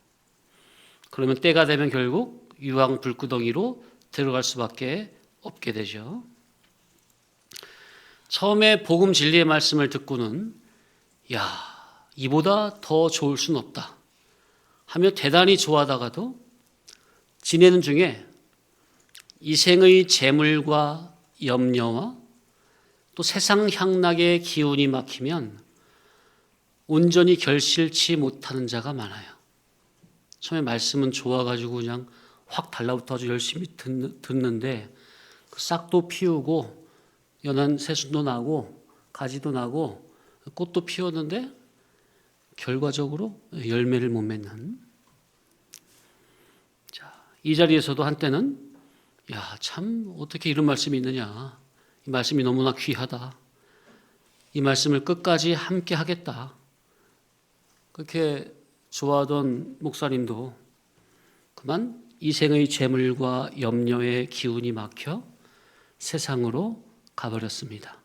그러면 때가 되면 결국 유황 불구덩이로 들어갈 수밖에 없게 되죠. 처음에 복음 진리의 말씀을 듣고는 이보다 더 좋을 수는 없다 하며 대단히 좋아하다가도 지내는 중에 이 생의 재물과 염려와 또 세상 향락의 기운이 막히면 온전히 결실치 못하는 자가 많아요. 처음에 말씀은 좋아가지고 그냥 확 달라붙어 아주 열심히 듣는데 그 싹도 피우고 연한 새순도 나고 가지도 나고 꽃도 피웠는데 결과적으로 열매를 못 맺는. 자, 이 자리에서도 한때는 참 어떻게 이런 말씀이 있느냐, 이 말씀이 너무나 귀하다, 이 말씀을 끝까지 함께 하겠다, 그렇게 좋아하던 목사님도 그만 이 생의 재물과 염려의 기운이 막혀 세상으로 가버렸습니다.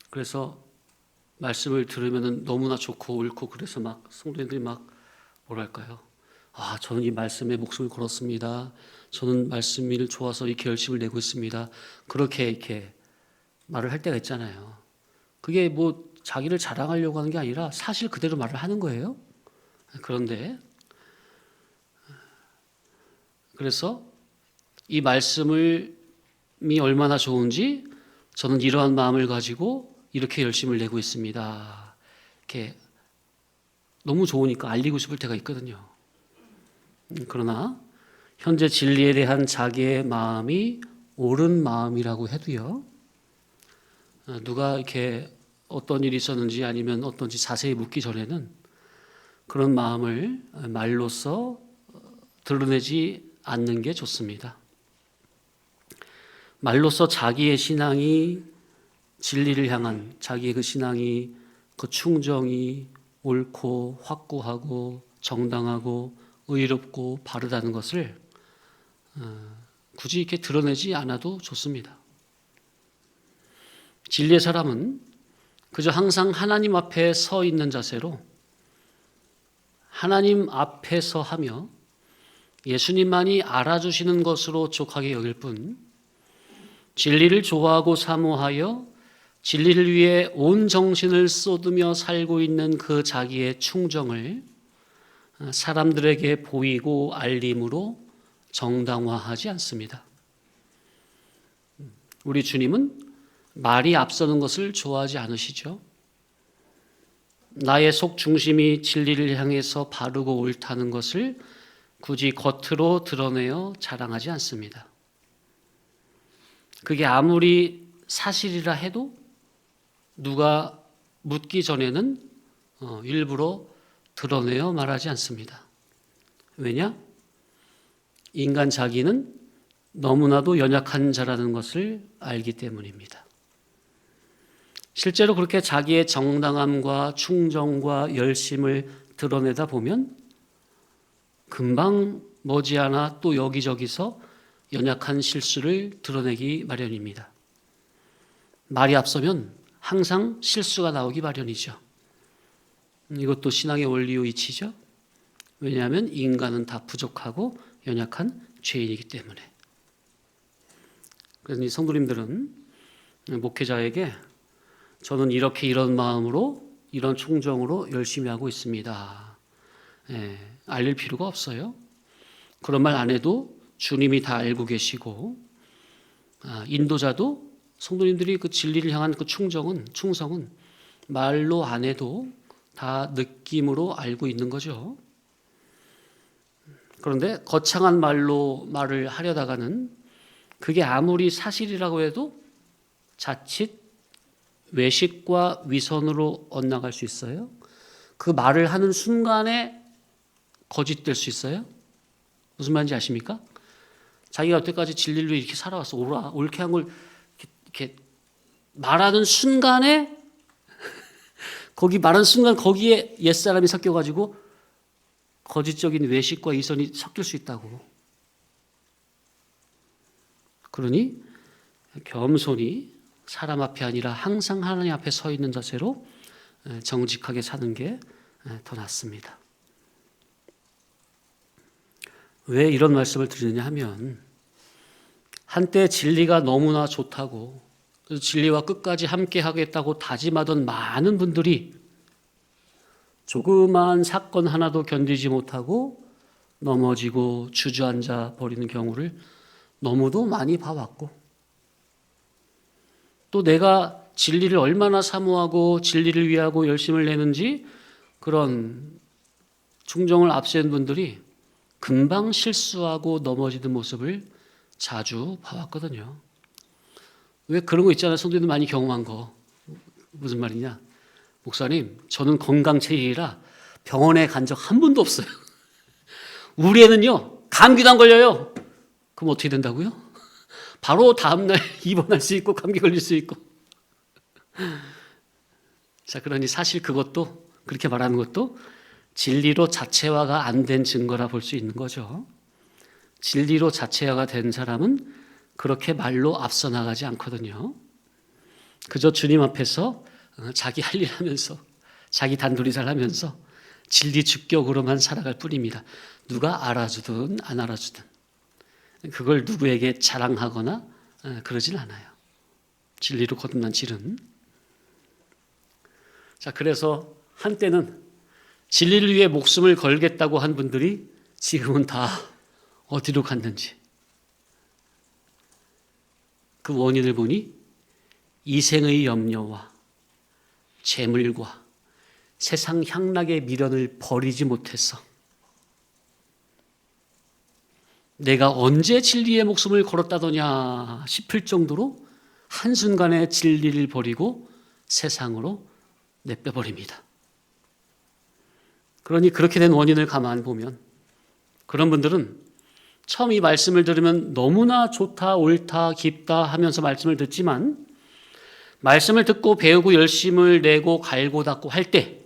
그래서 말씀을 들으면 너무나 좋고 옳고 그래서 막 성도님들이 막 뭐랄까요? 저는 이 말씀에 목숨을 걸었습니다. 저는 말씀이 좋아서 이 결심을 내고 있습니다. 그렇게 이렇게 말을 할 때가 있잖아요. 그게 뭐 자기를 자랑하려고 하는 게 아니라 사실 그대로 말을 하는 거예요. 그런데 그래서 이 말씀이 얼마나 좋은지 저는 이러한 마음을 가지고 이렇게 열심을 내고 있습니다. 이렇게 너무 좋으니까 알리고 싶을 때가 있거든요. 그러나 현재 진리에 대한 자기의 마음이 옳은 마음이라고 해도요, 누가 이렇게 어떤 일이 있었는지 아니면 어떤지 자세히 묻기 전에는 그런 마음을 말로써 드러내지 않는 게 좋습니다. 말로써 자기의 신앙이 진리를 향한 자기의 그 신앙이 그 충정이 옳고 확고하고 정당하고 의롭고 바르다는 것을 굳이 이렇게 드러내지 않아도 좋습니다. 진리의 사람은 그저 항상 하나님 앞에 서 있는 자세로 하나님 앞에서 하며 예수님만이 알아주시는 것으로 족하게 여길 뿐 진리를 좋아하고 사모하여 진리를 위해 온 정신을 쏟으며 살고 있는 그 자기의 충정을 사람들에게 보이고 알림으로 정당화하지 않습니다. 우리 주님은 말이 앞서는 것을 좋아하지 않으시죠. 나의 속 중심이 진리를 향해서 바르고 옳다는 것을 굳이 겉으로 드러내어 자랑하지 않습니다. 그게 아무리 사실이라 해도 누가 묻기 전에는 일부러 드러내어 말하지 않습니다. 왜냐? 인간 자기는 너무나도 연약한 자라는 것을 알기 때문입니다. 실제로 그렇게 자기의 정당함과 충정과 열심을 드러내다 보면 금방 머지않아 또 여기저기서 연약한 실수를 드러내기 마련입니다. 말이 앞서면 항상 실수가 나오기 마련이죠. 이것도 신앙의 원리요 이치죠. 왜냐하면 인간은 다 부족하고 연약한 죄인이기 때문에. 그래서 이 성도님들은 목회자에게 저는 이렇게 이런 마음으로 이런 충정으로 열심히 하고 있습니다. 알릴 필요가 없어요. 그런 말 안 해도 주님이 다 알고 계시고 인도자도 성도님들이 그 진리를 향한 그 충성은 말로 안 해도 다 느낌으로 알고 있는 거죠. 그런데 거창한 말로 말을 하려다가는 그게 아무리 사실이라고 해도 자칫 외식과 위선으로 엇나갈 수 있어요. 그 말을 하는 순간에 거짓될 수 있어요. 무슨 말인지 아십니까? 자기가 여태까지 진리로 이렇게 살아왔어. 옳게 한 걸 이렇게 말하는 순간에 거기에 옛사람이 섞여가지고 거짓적인 외식과 위선이 섞일 수 있다고. 그러니 겸손히 사람 앞에 아니라 항상 하나님 앞에 서 있는 자세로 정직하게 사는 게 더 낫습니다. 왜 이런 말씀을 드리느냐 하면 한때 진리가 너무나 좋다고 그래서 진리와 끝까지 함께 하겠다고 다짐하던 많은 분들이 조그마한 사건 하나도 견디지 못하고 넘어지고 주저앉아 버리는 경우를 너무도 많이 봐왔고, 또 내가 진리를 얼마나 사모하고 진리를 위하고 열심을 내는지 그런 충정을 앞세운 분들이 금방 실수하고 넘어지는 모습을 자주 봐왔거든요. 왜 그런 거 있잖아요. 성도님들 많이 경험한 거. 무슨 말이냐? 목사님, 저는 건강체이라 병원에 간 적 한 번도 없어요. 우리 애는요, 감기도 안 걸려요. 그럼 어떻게 된다고요? 바로 다음날 입원할 수 있고 감기 걸릴 수 있고. 자, 그러니 사실 그것도 그렇게 말하는 것도 진리로 자체화가 안 된 증거라 볼 수 있는 거죠. 진리로 자체화가 된 사람은 그렇게 말로 앞서 나가지 않거든요. 그저 주님 앞에서 자기 할 일 하면서 자기 단둘이 살하면서 진리 주격으로만 살아갈 뿐입니다. 누가 알아주든 안 알아주든 그걸 누구에게 자랑하거나 그러진 않아요. 진리로 거듭난 질은. 자, 그래서 한때는 진리를 위해 목숨을 걸겠다고 한 분들이 지금은 다 어디로 갔는지 그 원인을 보니 이생의 염려와 재물과 세상 향락의 미련을 버리지 못해서 내가 언제 진리의 목숨을 걸었다더냐 싶을 정도로 한순간에 진리를 버리고 세상으로 내빼버립니다. 그러니 그렇게 된 원인을 가만 보면 그런 분들은 처음 이 말씀을 들으면 너무나 좋다, 옳다, 깊다 하면서 말씀을 듣지만 말씀을 듣고 배우고 열심을 내고 갈고 닦고 할 때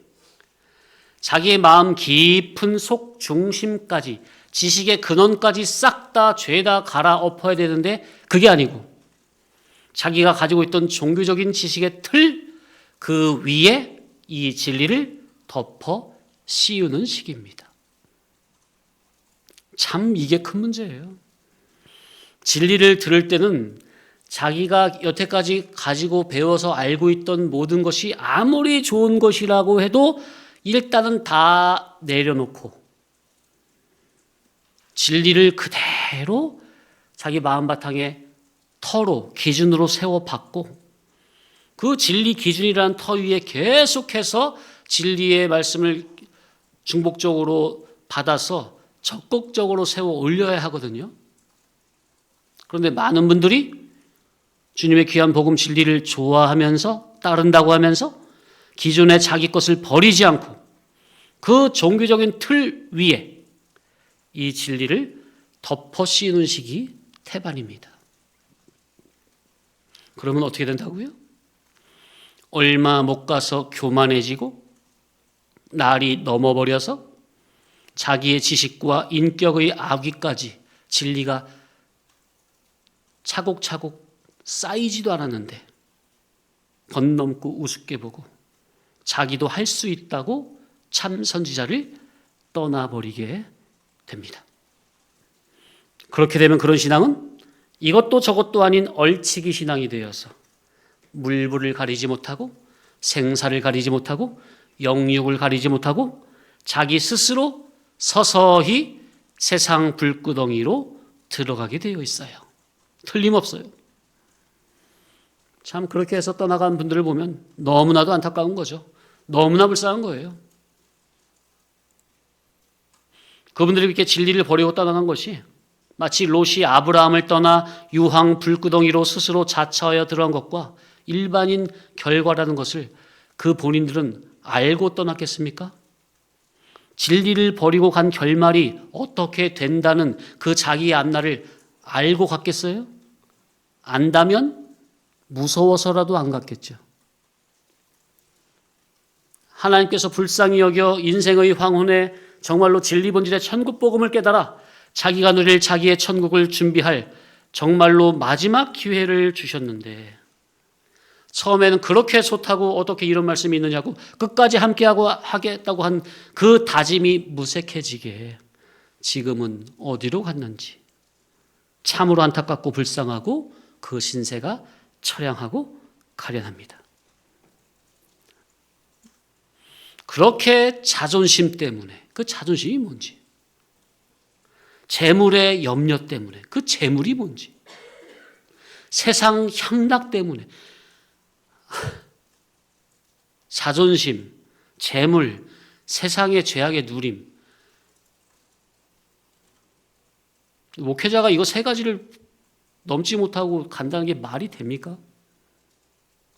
자기의 마음 깊은 속 중심까지 지식의 근원까지 싹 다 죄다 갈아엎어야 되는데 그게 아니고 자기가 가지고 있던 종교적인 지식의 틀 그 위에 이 진리를 덮어 씌우는 식입니다. 참 이게 큰 문제예요. 진리를 들을 때는 자기가 여태까지 가지고 배워서 알고 있던 모든 것이 아무리 좋은 것이라고 해도 일단은 다 내려놓고 진리를 그대로 자기 마음바탕에 터로 기준으로 세워봤고 그 진리 기준이라는 터 위에 계속해서 진리의 말씀을 중복적으로 받아서 적극적으로 세워 올려야 하거든요. 그런데 많은 분들이 주님의 귀한 복음 진리를 좋아하면서 따른다고 하면서 기존의 자기 것을 버리지 않고 그 종교적인 틀 위에 이 진리를 덮어 씌우는 식이 태반입니다. 그러면 어떻게 된다고요? 얼마 못 가서 교만해지고 날이 넘어버려서 자기의 지식과 인격의 악의까지 진리가 차곡차곡 쌓이지도 않았는데 건넘고 우습게 보고 자기도 할 수 있다고 참 선지자를 떠나버리게 됩니다. 그렇게 되면 그런 신앙은 이것도 저것도 아닌 얼치기 신앙이 되어서 물불을 가리지 못하고 생사를 가리지 못하고 영육을 가리지 못하고 자기 스스로 서서히 세상 불구덩이로 들어가게 되어 있어요. 틀림없어요. 참 그렇게 해서 떠나간 분들을 보면 너무나도 안타까운 거죠. 너무나 불쌍한 거예요. 그분들이 이렇게 진리를 버리고 떠나간 것이 마치 롯이 아브라함을 떠나 유황 불구덩이로 스스로 자처하여 들어간 것과 일반인 결과라는 것을 그 본인들은 알고 떠났겠습니까? 진리를 버리고 간 결말이 어떻게 된다는 그 자기의 앞날을 알고 갔겠어요? 안다면 무서워서라도 안 갔겠죠. 하나님께서 불쌍히 여겨 인생의 황혼에 정말로 진리 본질의 천국 복음을 깨달아 자기가 누릴 자기의 천국을 준비할 정말로 마지막 기회를 주셨는데 처음에는 그렇게 좋다고 어떻게 이런 말씀이 있느냐고 끝까지 함께하고 하겠다고 한 그 다짐이 무색해지게 지금은 어디로 갔는지 참으로 안타깝고 불쌍하고 그 신세가 처량하고 가련합니다. 그렇게 자존심 때문에, 그 자존심이 뭔지, 재물의 염려 때문에, 그 재물이 뭔지, 세상 향락 때문에 자존심, 재물, 세상의 죄악의 누림. 목회자가 이거 세 가지를 넘지 못하고 간다는 게 말이 됩니까?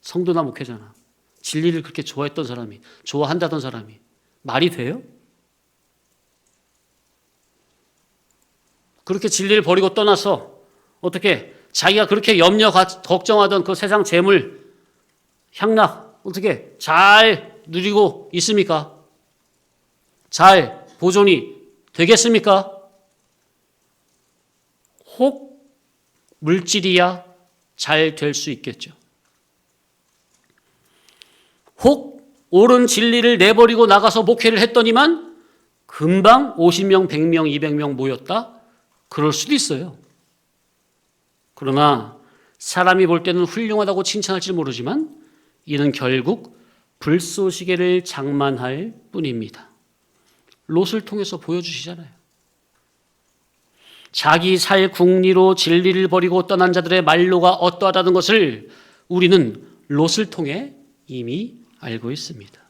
성도나 목회자나 진리를 그렇게 좋아했던 사람이, 좋아한다던 사람이 말이 돼요? 그렇게 진리를 버리고 떠나서 어떻게 자기가 그렇게 염려 걱정하던 그 세상 재물, 향락 어떻게 잘 누리고 있습니까? 잘 보존이 되겠습니까? 혹 물질이야 잘 될 수 있겠죠. 혹 옳은 진리를 내버리고 나가서 목회를 했더니만 금방 50명, 100명, 200명 모였다? 그럴 수도 있어요. 그러나 사람이 볼 때는 훌륭하다고 칭찬할지 모르지만 이는 결국 불쏘시개를 장만할 뿐입니다. 롯을 통해서 보여주시잖아요. 자기 살 궁리로 진리를 버리고 떠난 자들의 말로가 어떠하다는 것을 우리는 롯을 통해 이미 알고 있습니다.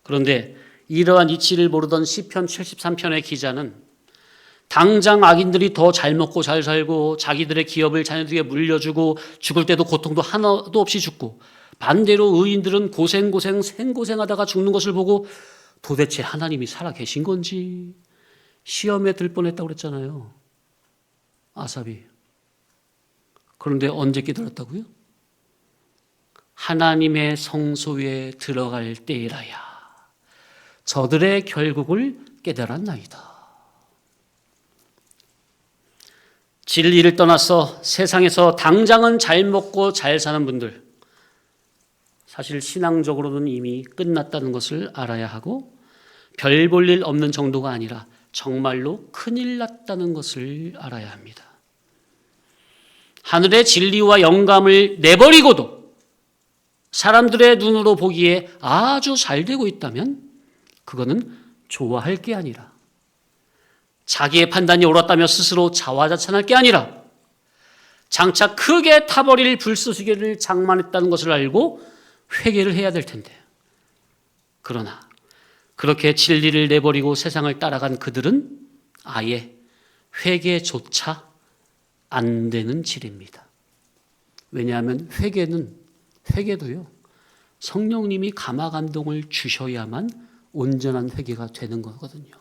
그런데 이러한 이치를 모르던 시편 73편의 기자는 당장 악인들이 더 잘 먹고 잘 살고 자기들의 기업을 자녀들에게 물려주고 죽을 때도 고통도 하나도 없이 죽고 반대로 의인들은 고생 생고생하다가 죽는 것을 보고 도대체 하나님이 살아 계신 건지 시험에 들 뻔했다고 그랬잖아요. 아삽이. 그런데 언제 깨달았다고요? 하나님의 성소에 들어갈 때이라야 저들의 결국을 깨달았나이다. 진리를 떠나서 세상에서 당장은 잘 먹고 잘 사는 분들, 사실 신앙적으로는 이미 끝났다는 것을 알아야 하고 별 볼 일 없는 정도가 아니라 정말로 큰일 났다는 것을 알아야 합니다. 하늘의 진리와 영감을 내버리고도 사람들의 눈으로 보기에 아주 잘 되고 있다면 그거는 좋아할 게 아니라 자기의 판단이 옳았다며 스스로 자화자찬할 게 아니라 장차 크게 타버릴 불쏘시개를 장만했다는 것을 알고 회개를 해야 될 텐데 그러나 그렇게 진리를 내버리고 세상을 따라간 그들은 아예 회개조차 안 되는 질입니다. 왜냐하면 회개도요 성령님이 감화 감동을 주셔야만 온전한 회개가 되는 거거든요.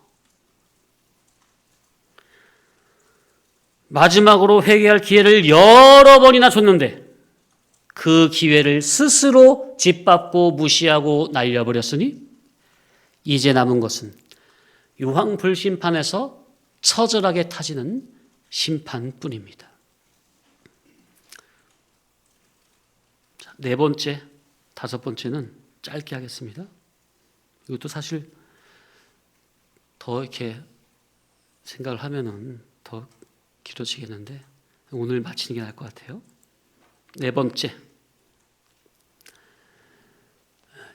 마지막으로 회개할 기회를 여러 번이나 줬는데 그 기회를 스스로 짓밟고 무시하고 날려버렸으니 이제 남은 것은 유황불심판에서 처절하게 타지는 심판뿐입니다. 네 번째, 다섯 번째는 짧게 하겠습니다. 이것도 사실 더 이렇게 생각을 하면은 더 길어지겠는데 오늘 마치는 게 나을 것 같아요. 네 번째,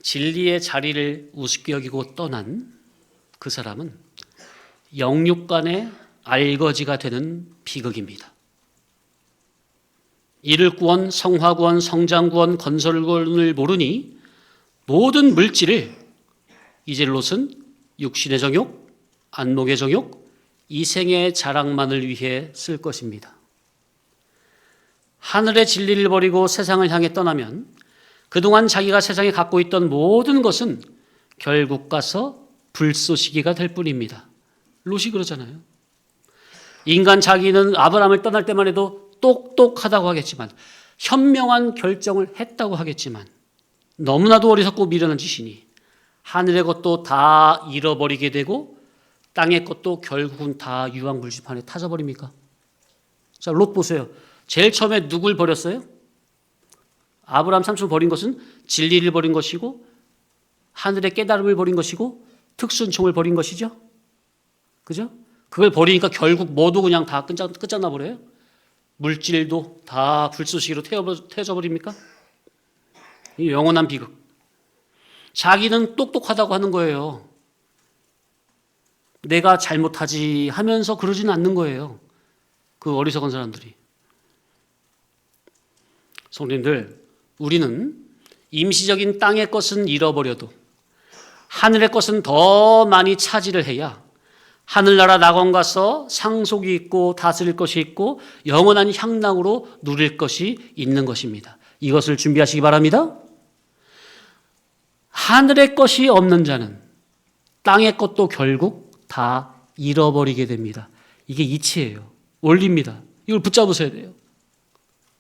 진리의 자리를 우습게 여기고 떠난 그 사람은 영육간의 알거지가 되는 비극입니다. 이를 구원, 성화구원, 성장구원, 건설구원을 모르니 모든 물질을 이제 롯은 육신의 정욕, 안목의 정욕, 이생의 자랑만을 위해 쓸 것입니다. 하늘의 진리를 버리고 세상을 향해 떠나면 그동안 자기가 세상에 갖고 있던 모든 것은 결국 가서 불쏘시개가 될 뿐입니다. 롯이 그러잖아요. 인간 자기는 아브라함을 떠날 때만 해도 똑똑하다고 하겠지만, 현명한 결정을 했다고 하겠지만, 너무나도 어리석고 미련한 짓이니 하늘의 것도 다 잃어버리게 되고 땅의 것도 결국은 다 유황불지판에 타져버립니까? 자, 롯 보세요. 제일 처음에 누굴 버렸어요? 아브라함 삼촌 버린 것은 진리를 버린 것이고, 하늘의 깨달음을 버린 것이고, 특순총을 버린 것이죠. 그죠? 그걸 버리니까 결국 뭐도 그냥 다 끝장나 버려요. 물질도 다 불쏘시개로 태워져 버립니까? 이 영원한 비극. 자기는 똑똑하다고 하는 거예요. 내가 잘못하지 하면서 그러지는 않는 거예요. 그 어리석은 사람들이. 성도님들, 우리는 임시적인 땅의 것은 잃어버려도 하늘의 것은 더 많이 차지를 해야 하늘나라 낙원 가서 상속이 있고 다스릴 것이 있고 영원한 향락으로 누릴 것이 있는 것입니다. 이것을 준비하시기 바랍니다. 하늘의 것이 없는 자는 땅의 것도 결국 다 잃어버리게 됩니다. 이게 이치예요. 원리입니다. 이걸 붙잡으셔야 돼요.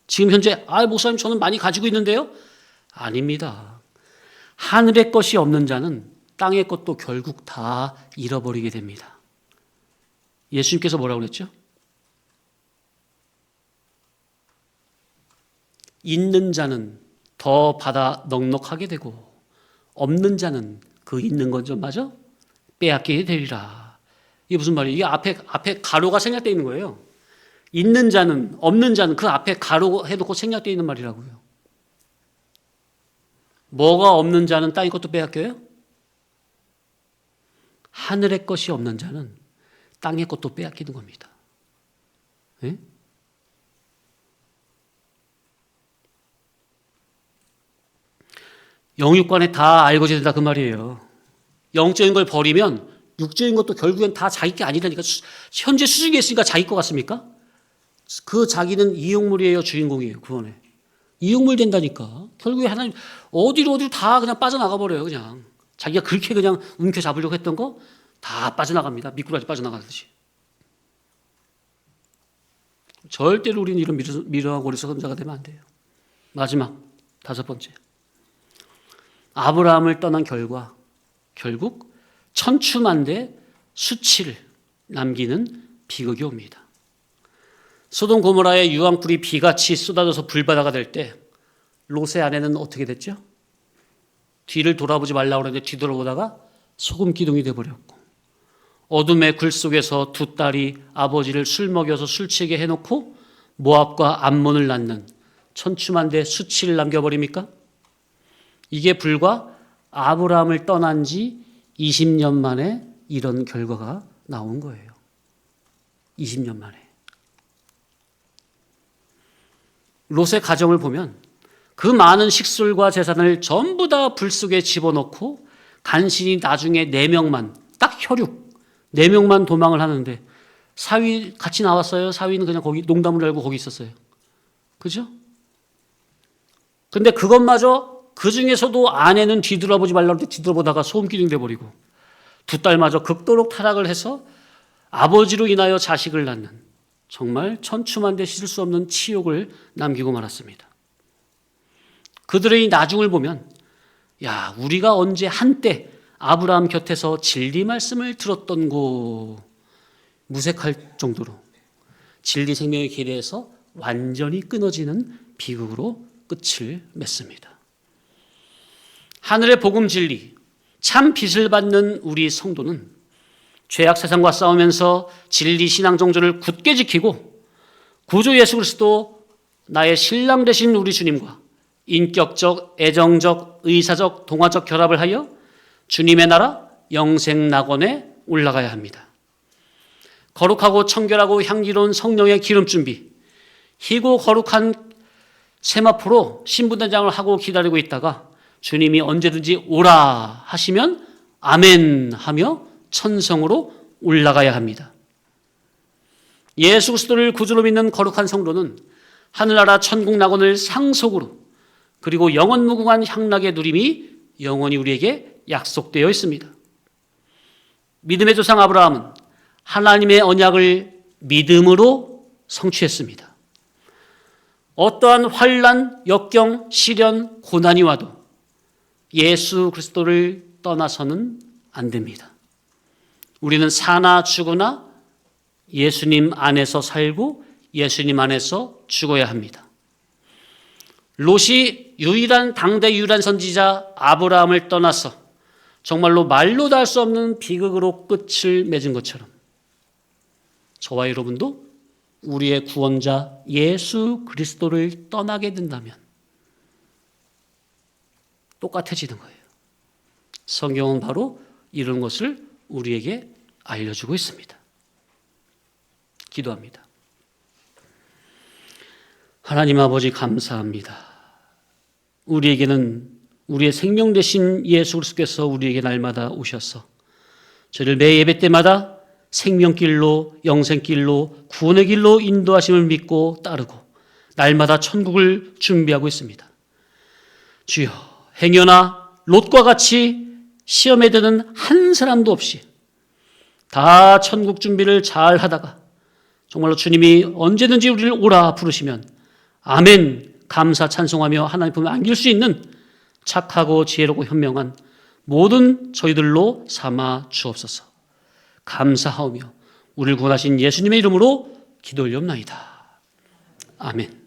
지금 현재 목사님 저는 많이 가지고 있는데요. 아닙니다. 하늘의 것이 없는 자는 땅의 것도 결국 다 잃어버리게 됩니다. 예수님께서 뭐라고 그랬죠? 있는 자는 더 받아 넉넉하게 되고 없는 자는 그 있는 건 좀 마저 빼앗기게 되리라. 이게 무슨 말이에요? 이게 앞에 가로가 생략되어 있는 거예요. 있는 자는 없는 자는 그 앞에 가로 해놓고 생략되어 있는 말이라고요. 뭐가 없는 자는 땅의 것도 빼앗겨요? 하늘의 것이 없는 자는 땅의 것도 빼앗기는 겁니다. 네? 영육간에 다 알고자 된다 그 말이에요. 영적인 걸 버리면 육적인 것도 결국엔 다 자기 게 아니라니까. 현재 수중에 있으니까 자기 것 같습니까? 그 자기는 이용물이에요, 주인공이에요, 구원에. 이용물 된다니까. 결국에 하나님 어디로 다 그냥 빠져나가 버려요. 그냥 자기가 그렇게 그냥 움켜잡으려고 했던 거 다 빠져나갑니다. 미꾸라지 빠져나가듯이. 절대로 우리는 이런 미련하고 어리석은 자가 되면 안 돼요. 마지막 5번째, 아브라함을 떠난 결과 결국 천추만대 수치를 남기는 비극이 옵니다. 소돔 고모라의 유황불이 비같이 쏟아져서 불바다가 될 때 롯의 아내는 어떻게 됐죠? 뒤를 돌아보지 말라고 그러는데 뒤돌아보다가 소금 기둥이 되어버렸고, 어둠의 굴 속에서 두 딸이 아버지를 술 먹여서 술 취하게 해놓고 모압과 암몬을 낳는 천추만대 수치를 남겨버립니까? 이게 불과 아브라함을 떠난 지 20년 만에 이런 결과가 나온 거예요. 20년 만에. 롯의 가정을 보면 그 많은 식술과 재산을 전부 다 불 속에 집어넣고 간신히 나중에 4명만, 딱 혈육 4명만 도망을 하는데, 사위 같이 나왔어요? 사위는 그냥 거기 농담을 알고 거기 있었어요. 그죠? 근데 그것마저 그 중에서도 아내는 뒤돌아보지 말라고 했는데 뒤돌아보다가 소음기둥 돼버리고, 두 딸마저 극도로 타락을 해서 아버지로 인하여 자식을 낳는 정말 천추만대 씻을 수 없는 치욕을 남기고 말았습니다. 그들의 이 나중을 보면, 야, 우리가 언제 한때 아브라함 곁에서 진리 말씀을 들었던고 무색할 정도로 진리 생명의 길에서 완전히 끊어지는 비극으로 끝을 맺습니다. 하늘의 복음 진리, 참 빛을 받는 우리 성도는 죄악 세상과 싸우면서 진리 신앙 정조를 굳게 지키고 구주 예수 그리스도 나의 신랑 되신 우리 주님과 인격적, 애정적, 의사적, 동화적 결합을 하여 주님의 나라 영생 낙원에 올라가야 합니다. 거룩하고 청결하고 향기로운 성령의 기름 준비, 희고 거룩한 세마포로 신부단장을 하고 기다리고 있다가 주님이 언제든지 오라 하시면 아멘 하며 천성으로 올라가야 합니다. 예수 그리스도를 구주로 믿는 거룩한 성도는 하늘나라 천국 낙원을 상속으로 그리고 영원 무궁한 향락의 누림이 영원히 우리에게 약속되어 있습니다. 믿음의 조상 아브라함은 하나님의 언약을 믿음으로 성취했습니다. 어떠한 환난, 역경, 시련, 고난이 와도 예수 그리스도를 떠나서는 안 됩니다. 우리는 사나 죽으나 예수님 안에서 살고 예수님 안에서 죽어야 합니다. 롯이 유일한 당대 유일한 선지자 아브라함을 떠나서 정말로 말로 다 할 수 없는 비극으로 끝을 맺은 것처럼 저와 여러분도 우리의 구원자 예수 그리스도를 떠나게 된다면 똑같아지는 거예요. 성경은 바로 이런 것을 우리에게 알려주고 있습니다. 기도합니다. 하나님 아버지 감사합니다. 우리에게는 우리의 생명 되신 예수 그리스도께서 우리에게 날마다 오셔서 저를 매 예배 때마다 생명길로 영생길로 구원의 길로 인도하심을 믿고 따르고 날마다 천국을 준비하고 있습니다. 주여, 행여나 롯과 같이 시험에 드는 한 사람도 없이 다 천국 준비를 잘 하다가 정말로 주님이 언제든지 우리를 오라 부르시면 아멘 감사 찬송하며 하나님 품에 안길 수 있는 착하고 지혜롭고 현명한 모든 저희들로 삼아 주옵소서. 감사하오며 우리를 구원하신 예수님의 이름으로 기도 올리옵나이다. 아멘.